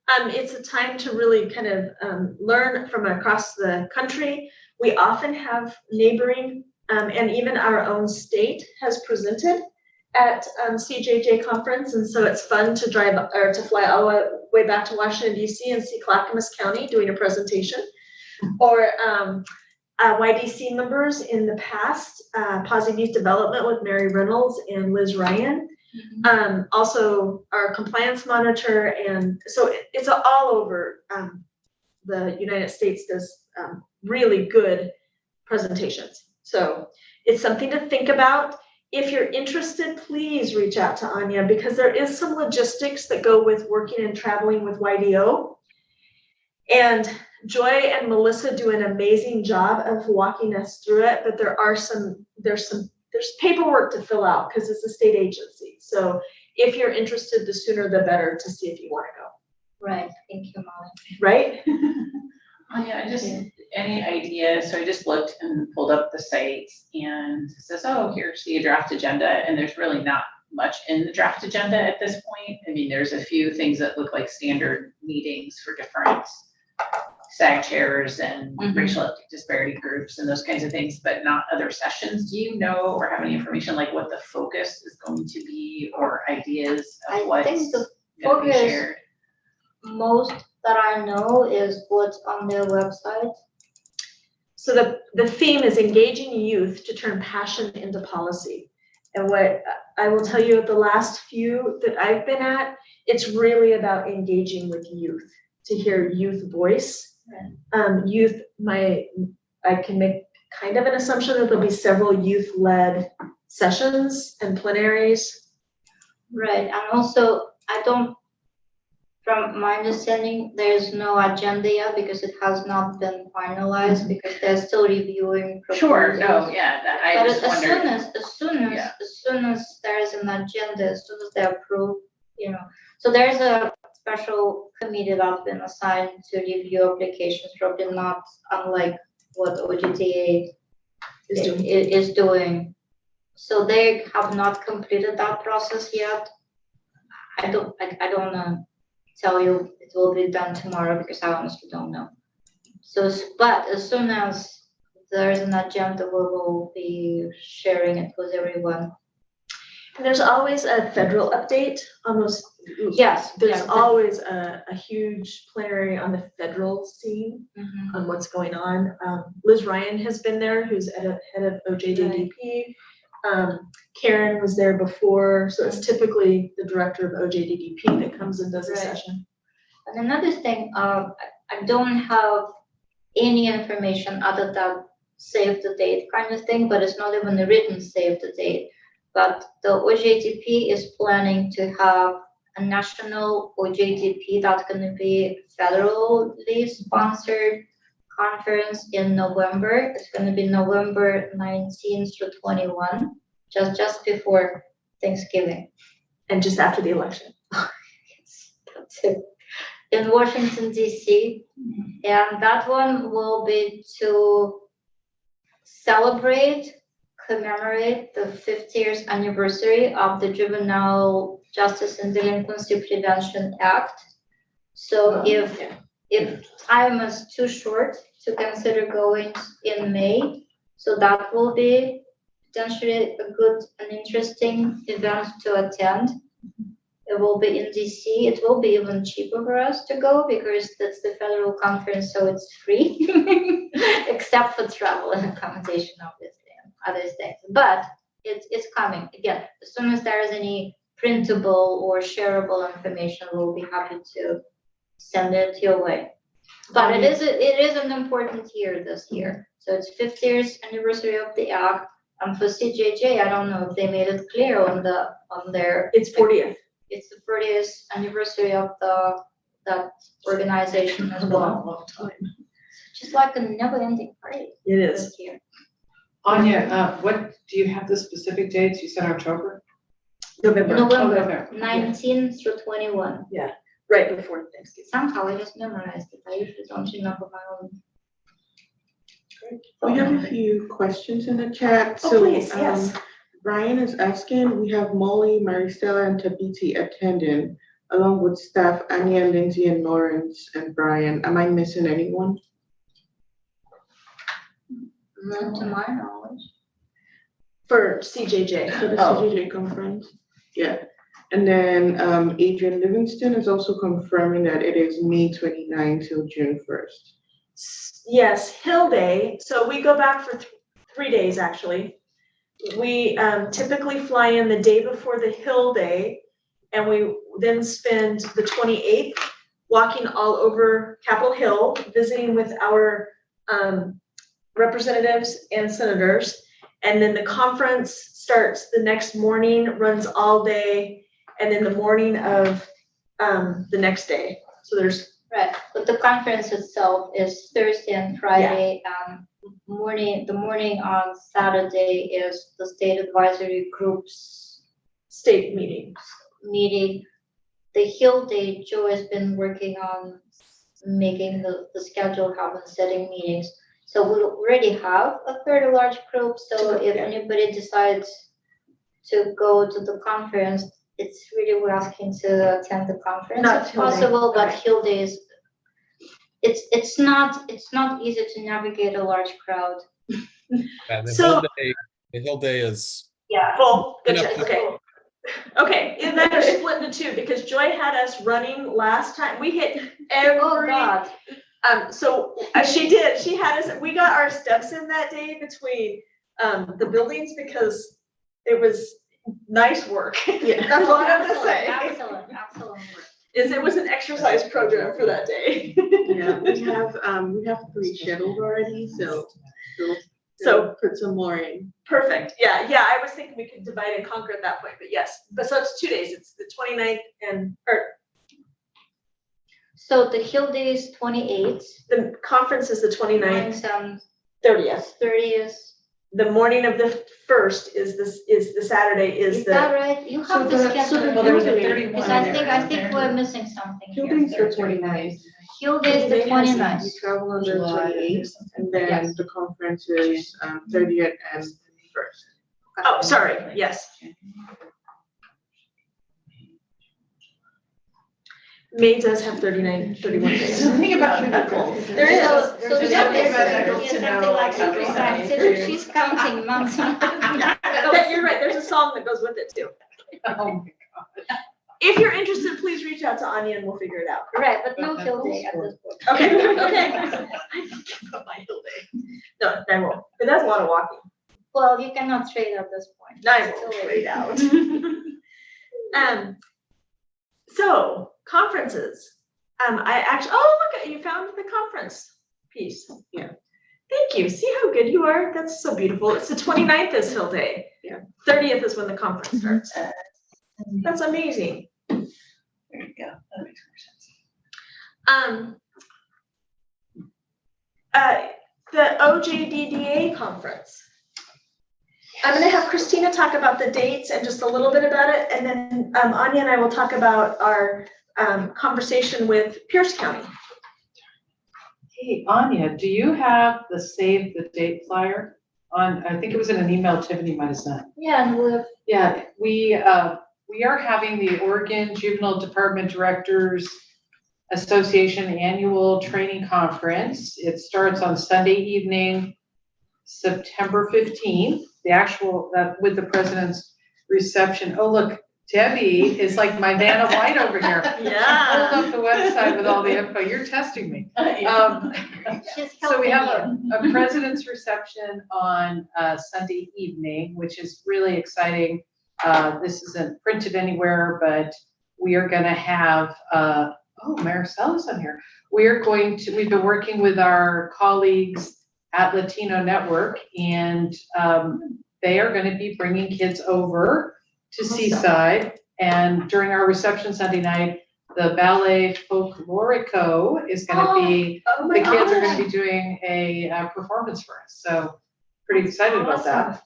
It's a time to really kind of learn from across the country. We often have neighboring and even our own state has presented at CJJ Conference, and so it's fun to drive or to fly all the way back to Washington, D.C. and see Clackamas County doing a presentation, or YDC members in the past, Positive Youth Development with Mary Reynolds and Liz Ryan. Also our compliance monitor, and so it's all over the United States does really good presentations. So it's something to think about. If you're interested, please reach out to Anya, because there is some logistics that go with working and traveling with YDO. And Joy and Melissa do an amazing job of walking us through it, but there's paperwork to fill out because it's a state agency. So if you're interested, the sooner the better to see if you want to go. Right. Thank you, Molly. Right? Any idea? So I just looked and pulled up the site, and it says, oh, here's the draft agenda. And there's really not much in the draft agenda at this point. I mean, there's a few things that look like standard meetings for different SAG chairs and racial disparity groups and those kinds of things, but not other sessions. Do you know or have any information like what the focus is going to be, or ideas of what's going to be shared? Most that I know is what's on their website. So the theme is engaging youth to turn passion into policy. And what I will tell you at the last few that I've been at, it's really about engaging with youth, to hear youth voice. Youth, I can make kind of an assumption that there'll be several youth-led sessions and plenaries. Right, and also, from my understanding, there's no agenda yet because it has not been finalized because they're still reviewing Sure, no, proposals. yeah, that, I But just as wondered. soon as there is an agenda, as soon as they approve, so there's a special committee that's been assigned to review applications, probably not unlike what OJTA is doing. So they have not completed that process yet. I don't wanna tell you it will be done tomorrow because I honestly don't know. So, but as soon as there's an agenda, we will be sharing it with everyone. And there's always a federal update on those. Yes. There's always a huge plenary on the federal scene on what's going on. Liz Ryan has been there, who's head of OJJDP. Karen was there before, so it's typically the director of OJJDP that comes and does a session. And another thing, I don't have any information other than save the date kind of thing, but it's not even a written save the date. But the OJDP is planning to have a national OJDP that's going to be federally sponsored conference in November. It's going to be November 19th through 21, just before Thanksgiving. And just after the election. Yes, that's it. In Washington, DC. And that one will be to celebrate, commemorate the 50th anniversary of the Juvenile Justice and Delinquency Prevention Act. So if time is too short to consider going in May, so that will be potentially a good and interesting event to attend. It will be in DC. It will be even cheaper for us to go because that's the federal conference, so it's free, except for travel and accommodation, obviously, and other things. But it's coming. Again, as soon as there is any printable or shareable information, we'll be happy to send it your way. But it is an important year this year. So it's 50th anniversary of the act. And for CJJ, I don't know if they made it clear on their. It's 40th. It's the 40th anniversary of that organization as well. Long time. Just like a never-ending party. It is. This year. Anya, what, do you have the specific dates? You said October? November 19 through 21. Yeah, right before Thanksgiving. Somehow I just memorized it. I usually don't remember my own. We have a few questions in the chat. Oh, please, yes. Ryan is asking, we have Molly, Maristella, and Tabiti attending, along with staff Anya, Lindsay, and Lawrence, and Brian. Am I missing anyone? Not to my knowledge. For CJJ. For the CJJ conference? Yeah. And then Adrian Livingston is also confirming that it is May 29 till June 1st. Yes, Hill Day. So we go back for 3 days, actually. We typically fly in the day before the Hill Day, and we then spend the 28th walking all over Capitol Hill, visiting with our representatives and senators. And then the conference starts the next morning, runs all day, and then the morning of the next day. So there's right, but the conference itself is Thursday and Friday. The morning on Saturday is the state advisory group's state meeting. The Hill Day, Joe has been working on making the schedule happen, setting meetings. So we already have a fairly large group. So if anybody decides to go to the conference, it's really we're asking to attend the conference Not if possible, but Hill Day is it's not easy to navigate a large crowd. Yeah, So- the Hill Day is. Full. Good. Enough. Okay. Okay, and then they're split into two because Joy had us running last time. We hit every. Oh God. So she did. She had us. We got our steps in that day between the buildings because it was nice work. Yeah. That's all I have to say. Excellent work. It was an exercise program for that day. Yeah, we have 3 scheduled already, so So put some more in. perfect. Yeah, I was thinking we could divide and conquer at that point, but yes. But so it's 2 days. It's the 29th So the Hill Day is 28th. the conference is the 29th, And 30th. 30th. The morning of the 1st is the Saturday Is that right? You have the schedule. Well, there's a Because 31 I there, think we're missing something Hill here. Day's the 29th. Hill Day is the 29th. We travel on the July. 28th, and then Yes. the conference is 30th and 1st. Oh, sorry. Yes. May does have 31 days. Something about Knuckles. There is. So There's that something is about something Knuckles to know, like like, how many exactly. She's counting months. Yeah, you're right. There's a song that goes with it too. Oh, If you're interested, please reach out to Anya and we'll figure it out. Right, but no Hill Day at this point. Okay, okay. I think about my hill day. No, I won't. But that's a lot of walking. Well, you cannot trade at this point. I It's won't too trade late. out. So conferences. I actually, oh, look, you found the conference piece. Yeah. Thank you. See how good you are? That's so beautiful. It's the 29th is Hill Day. Yeah. 30th is when the conference starts. That's amazing. There you go. That makes more sense. The OJDDA conference. I'm gonna have Christina talk about the dates and just a little bit about it, and then Anya and I will talk about our conversation with Pierce County. Hey, Anya, do you have the save the date flyer on, I think it was in an email Tiffany might have sent. Yeah, and we'll Yeah, we are having the Oregon Juvenile Department Directors Association Annual Training Conference. It starts on Sunday evening, September 15th, the actual, with the president's reception. Oh, look, Debbie is like my Vanna White over here. Yeah. Hold up the website with all the info. You're testing me. She's So we have helping a president's reception on Sunday evening, which is really exciting. This isn't printed anywhere, but we are going to have, oh, Maricella's on here. We've been working with our colleagues at Latino Network, and they are going to be bringing kids over to Seaside. And during our reception Sunday night, the Ballet Folklorico is going to be, the kids are going to be doing a performance for us. So pretty excited about that.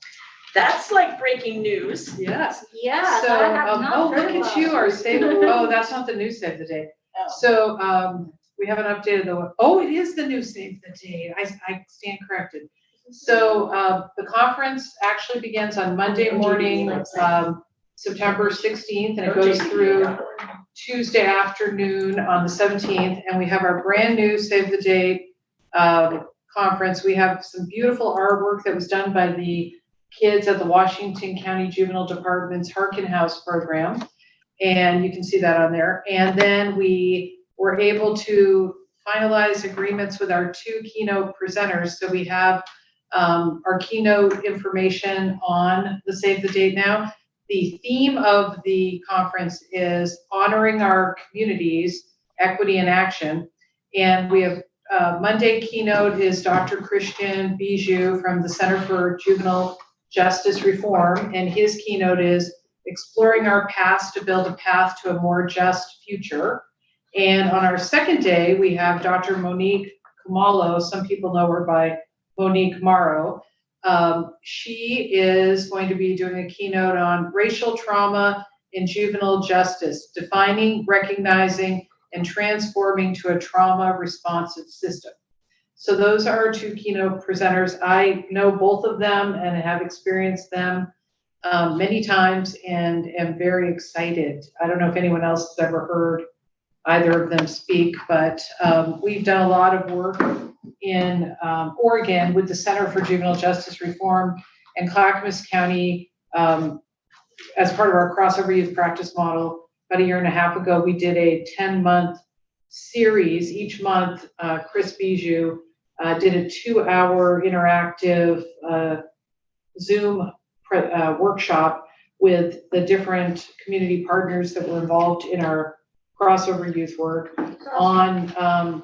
That's like breaking news. Yes. Yeah. So, I have not oh, heard look at about you, it. our save, oh, that's not the new save the date. So, we haven't updated it is the new save the date. I stand corrected. So, the conference actually begins on Monday morning, September 16th, and it goes through Tuesday afternoon on the 17th, and we have our brand new Save the Date conference. We have some beautiful artwork that was done by the kids at the Washington County Juvenile Department's Harkin House program, and you can see that on there. And then we were able to finalize agreements with our 2 keynote presenters. So we have our keynote information on the Save the Date now. The theme of the conference is honoring our communities, equity and action. And we have Monday keynote is Dr. Christian Bijou from the Center for Juvenile Justice Reform. And his keynote is exploring our past to build a path to a more just future. And on our second day, we have Dr. Monique Kumalo. Some people know her by Monique Morrow. She is going to be doing a keynote on racial trauma in juvenile justice, defining, recognizing, and transforming to a trauma responsive system. So those are our 2 keynote presenters. I know both of them and have experienced them many times and am very excited. I don't know if anyone else has ever heard either of them speak, but we've done a lot of work in Oregon with the Center for Juvenile Justice Reform and Clackamas County as part of our crossover youth practice model. About a year and a half ago, we did a 10-month series. Each month, Chris Bijou did a 2-hour interactive Zoom workshop with the different community partners that were involved in our crossover youth work on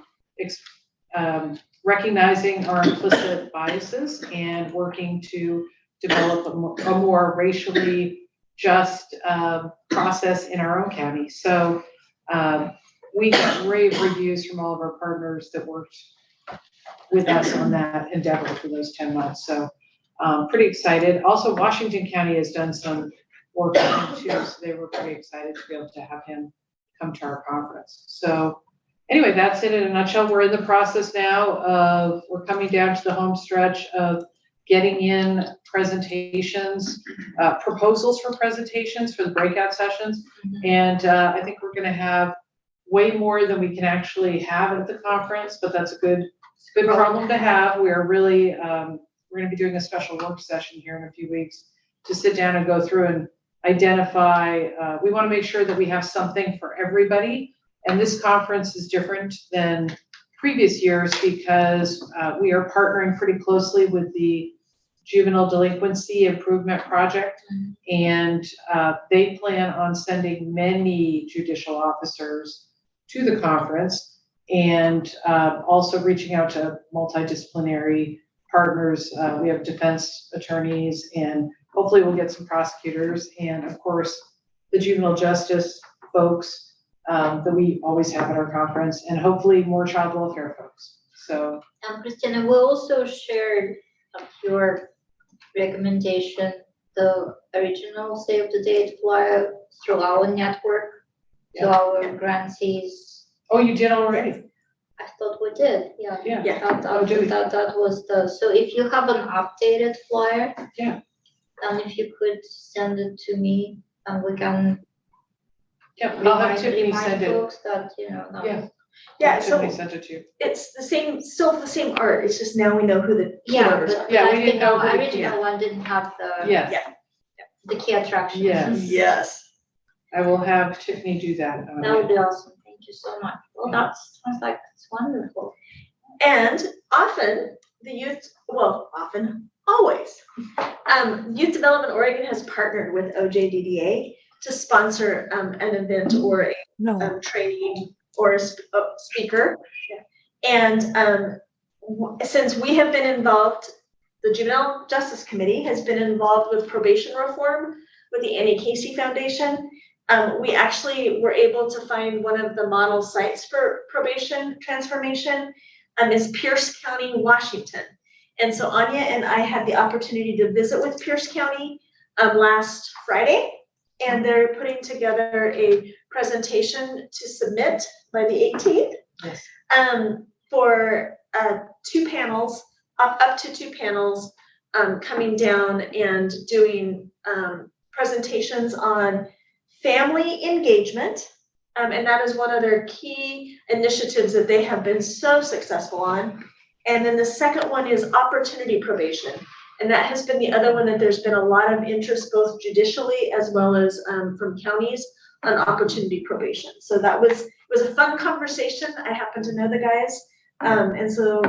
recognizing our implicit biases and working to develop a more racially just process in our own county. So we got rave reviews from all of our partners that worked with us on that endeavor for those 10 months. So pretty excited. Also, Washington County has done some work with him too, so they were pretty excited to be able to have him come to our conference. So anyway, that's it in a nutshell. We're in the process now of, we're coming down to the home stretch of getting in presentations, proposals for presentations for the breakout sessions. And I think we're gonna have way more than we can actually have at the conference, but that's a good problem to have. We're really, we're gonna be doing a special work session here in a few weeks to sit down and go through and identify, we wanna make sure that we have something for everybody. And this conference is different than previous years because we are partnering pretty closely with the Juvenile Delinquency Improvement Project. And they plan on sending many judicial officers to the conference and also reaching out to multidisciplinary partners. We have defense attorneys and hopefully we'll get some prosecutors and of course the juvenile justice folks that we always have at our conference and hopefully more child welfare folks. So. Christina, we also shared your recommendation, the original save the date flyer through our network, to our grantees. Oh, you did already? I thought we did, yeah. Yeah. That was the, so if you have an updated flyer. Yeah. Then if you could send it to me and we can. Yeah, I'll have Tiffany send it. Folks that, you know. Yeah, so Tiffany sent it to you. it's the same, still the same art, it's just now we know who the Yeah, keynotes are. Yeah, we I didn't think know the who the original one didn't have the. Yes. The key attractions. Yes. Yes. I will have Tiffany do that. That would be awesome. Thank you so much. Well, that's, sounds like it's wonderful. And often the youth, well, often, always, Youth Development Oregon has partnered with OJDDA to sponsor an event or a training or a speaker. And since we have been involved, the Juvenile Justice Committee has been involved with probation reform with the Annie Casey Foundation. We actually were able to find one of the model sites for probation transformation is Pierce County, Washington. And so Anya and I had the opportunity to visit with Pierce County last Friday, and they're putting together a presentation to submit by the 18th. Yes. For 2 panels, up to 2 panels coming down and doing presentations on family engagement. And that is one of their key initiatives that they have been so successful on. And then the second one is opportunity probation. And that has been the other one that there's been a lot of interest both judicially as well as from counties on opportunity probation. So that was a fun conversation. I happen to know the guys. And so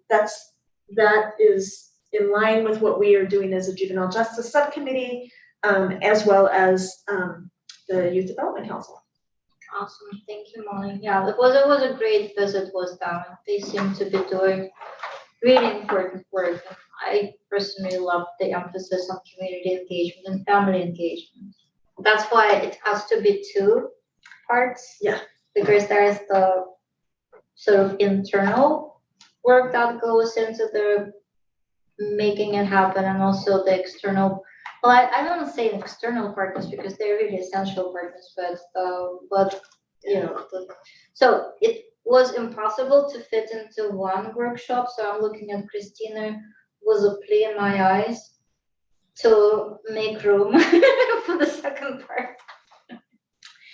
that is in line with what we are doing as a juvenile justice subcommittee, as well as the Youth Development Council. Awesome, thank you, Molly. Yeah, it was a great visit was done. They seem to be doing really important work. I personally love the emphasis on community engagement and family engagement. That's why it has to be 2 parts. Yeah. Because there's the sort of internal work that goes into the making it happen and also the external. Well, I don't want to say external partners because they're really essential partners, but you know, so it was impossible to fit into one workshop. So I'm looking at Christina with a plea in my eyes to make room for the second part.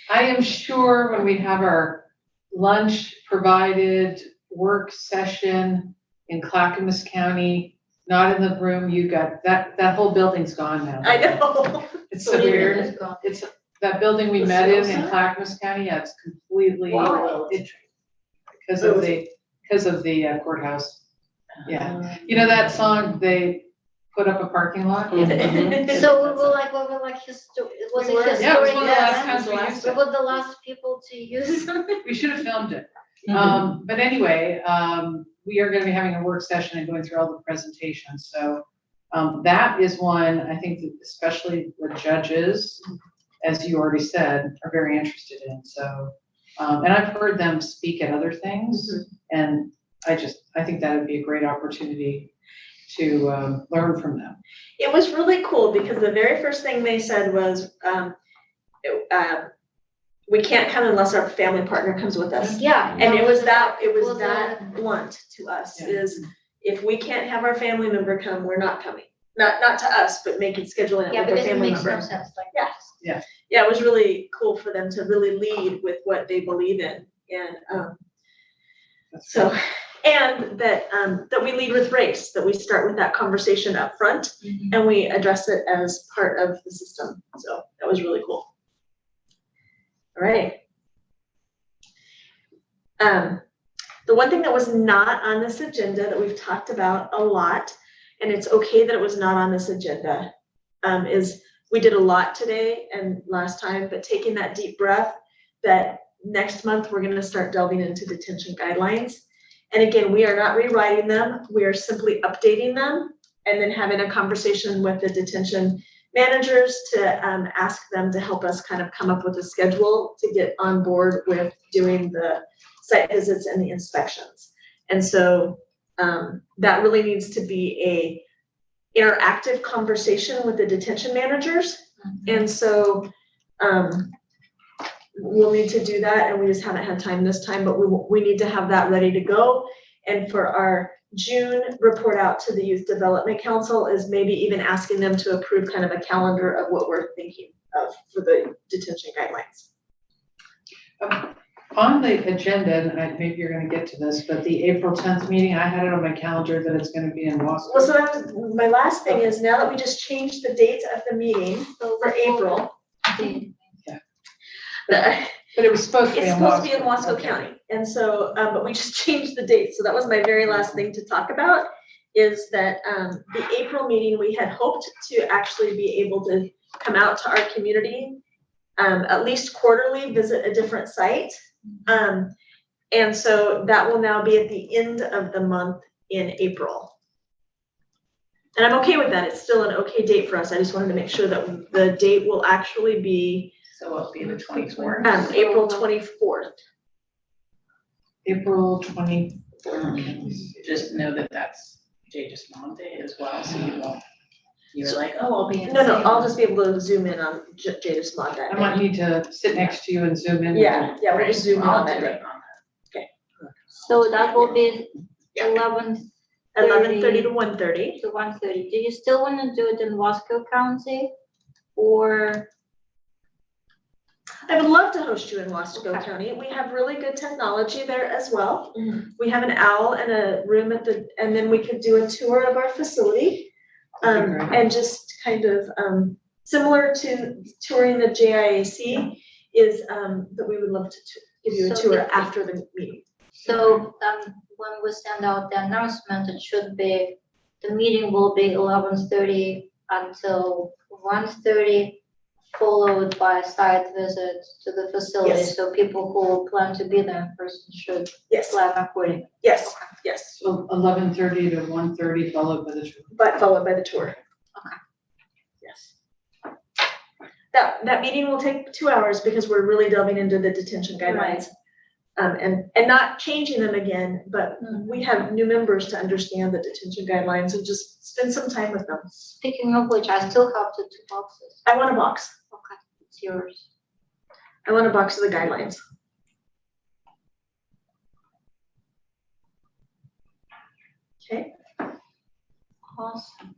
I am sure when we have our lunch provided work session in Clackamas County, not in the room, you got that whole building's gone now. I know. It's so weird. It's that building we met in Clackamas County. Yeah, it's completely because of the courthouse. Yeah, you know that song they put up a parking lot. So we were like, it was a historic. Yeah, it was one of the last times we used it. We were the last people to use. We should have filmed it. But anyway, we are gonna be having a work session and going through all the presentations, so that is one I think that especially the judges, as you already said, are very interested in, so. And I've heard them speak at other things, and I think that would be a great opportunity to learn from them. It was really cool because the very first thing they said was, we can't come unless our family partner comes with us. Yeah. And it was that was blunt to us, Yeah. is if we can't have our family member come, we're not coming. Not to us, but making scheduling it Yeah, with our because it family makes no member. sense like Yeah. that. Yeah. Yeah, it was really cool for them to really lead with what they believe in, and so, and that we lead with race, that we start with that conversation up front and we address it as part of the system. So that was really cool. All right. The one thing that was not on this agenda that we've talked about a lot, and it's okay that it was not on this agenda, is we did a lot today and last time, but taking that deep breath, that next month we're gonna start delving into detention guidelines. And again, we are not rewriting them, we are simply updating them and then having a conversation with the detention managers to ask them to help us kind of come up with a schedule to get on board with doing the site visits and the inspections. And so that really needs to be a interactive conversation with the detention managers. And so we'll need to do that, and we just haven't had time this time, but we need to have that ready to go. And for our June report out to the Youth Development Council is maybe even asking them to approve kind of a calendar of what we're thinking of for the detention guidelines. On the agenda, and maybe you're gonna get to this, but the April 10th meeting, I had it on my calendar that it's gonna be in Wasco. Well, so that was, my last thing is, now that we just changed the dates of the meeting for April. But it was supposed to be in It's supposed to be in Wasco. Wasco Okay. County, and so, but we just changed the date, so that was my very last thing to talk about, is that, the April meeting, we had hoped to actually be able to come out to our community, at least quarterly, visit a different site. And so that will now be at the end of the month in April. And I'm okay with that, it's still an okay date for us, I just wanted to make sure that the date will actually be So it'll be the 24th. April 24th. April 24th. Just know that that's JJ's mom day as well, so you won't, you're like, oh, I'll be in. No, I'll just be able to zoom in on Jada's mod that I day. might need to sit next to you and zoom in. Yeah, we'll just zoom in on that day. So that will be Yeah. 11:30 to 1:30. to 1:30. Do you still want to do it in Wasco County? Or I would love to host you in Wasco County. We have really good technology there as well. We have an owl and a room and then we could do a tour of our facility. And just kind of similar to touring the JIAC is that we would love to give you a So tour if- after the meeting. so when we send out the announcement, it should be, the meeting will be 11:30 until 1:30, followed by a site visit to the facility. Yes. So people who plan to be there in person should Yes, plan accordingly. yes, yes, So 11:30 to 1:30 followed by the tour. but followed by the tour. Okay. Yes. That meeting will take 2 hours because we're really delving into the detention guidelines. And not changing them again, but we have new members to understand the detention guidelines and just spend some time with them. Speaking of which, I still have the 2 boxes. I want a box. Okay, it's yours. I want a box of the guidelines. Okay. Awesome.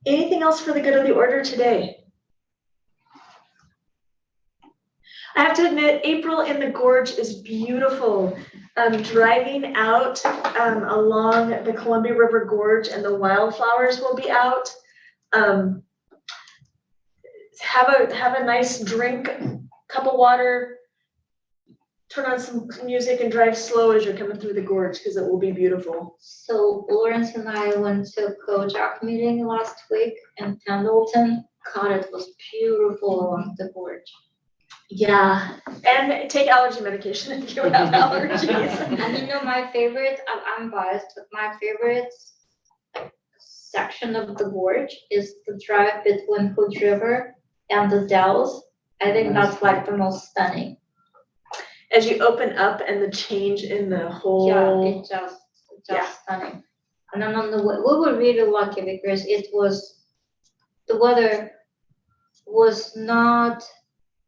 Anything else for the good of the order today? I have to admit, April in the Gorge is beautiful. Driving out along the Columbia River Gorge and the wildflowers will be out. Have a nice drink, cup of water, turn on some music and drive slow as you're coming through the gorge because it will be beautiful. So Lawrence and I went to a Kojak meeting last week in Pendleton. God, it was beautiful along the gorge. Yeah, and take allergy medication if you have allergies. And you know, my favorite, I'm biased, but my favorite section of the gorge is the drive between Hood River and the Dells. I think that's like the most stunning. As you open up and the change in the whole. Yeah, it's just stunning. And then on the way, we were really lucky because the weather was not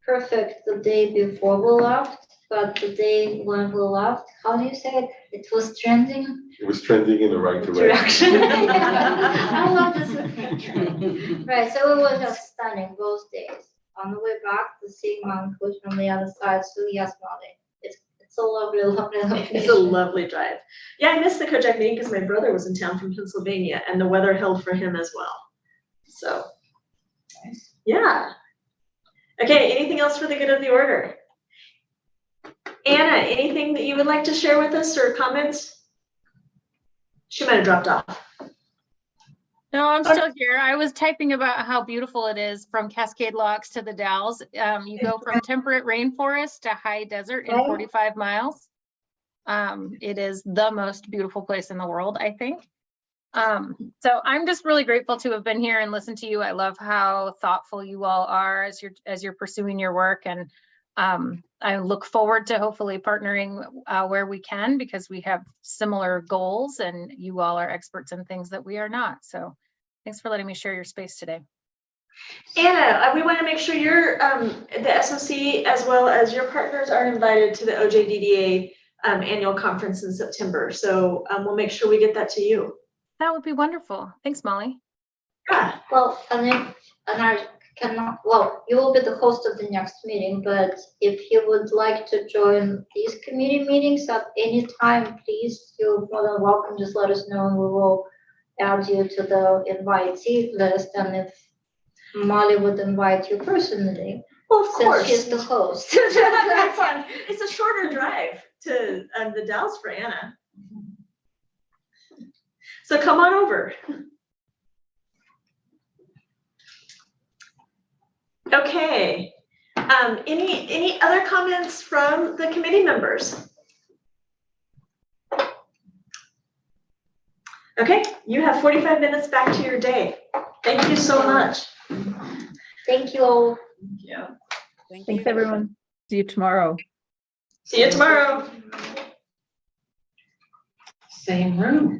perfect the day before we left, but the day when we left, how do you say it? It was trending. It was trending in the right direction. I love this. Right, so it was just stunning those days. On the way back, the seeing Mount Hood from the other side, so yes, Molly, it's a lovely, lovely location. It's a lovely drive. Yeah, I missed the Kojak meeting because my brother was in town from Pennsylvania and the weather held for him as well. So, yeah. Okay, anything else for the good of the order? Anna, anything that you would like to share with us or comments? She might have dropped off. No, I'm still here. I was typing about how beautiful it is from Cascade Locks to the Dalles. You go from temperate rainforest to high desert in 45 miles. It is the most beautiful place in the world, I think. So I'm just really grateful to have been here and listened to you. I love how thoughtful you all are as you're pursuing your work, and I look forward to hopefully partnering where we can, because we have similar goals and you all are experts in things that we are not. So thanks for letting me share your space today. Anna, we want to make sure the SOC as well as your partners are invited to the OJDDA annual conference in September. So we'll make sure we get that to you. That would be wonderful. Thanks, Molly. Yeah. Well, you will be the host of the next meeting, but if you would like to join these committee meetings at any time, please, you're more than welcome. Just let us know and we will add you to the invitee list. And if Molly would invite you personally, well, of course, she's the host. That's fun. It's a shorter drive to the Dalles for Anna. So come on over. Okay. Any other comments from the committee members? Okay, you have 45 minutes back to your day. Thank you so much. Thank you all. Yeah. Thanks, everyone. See you tomorrow. See you tomorrow. Same room.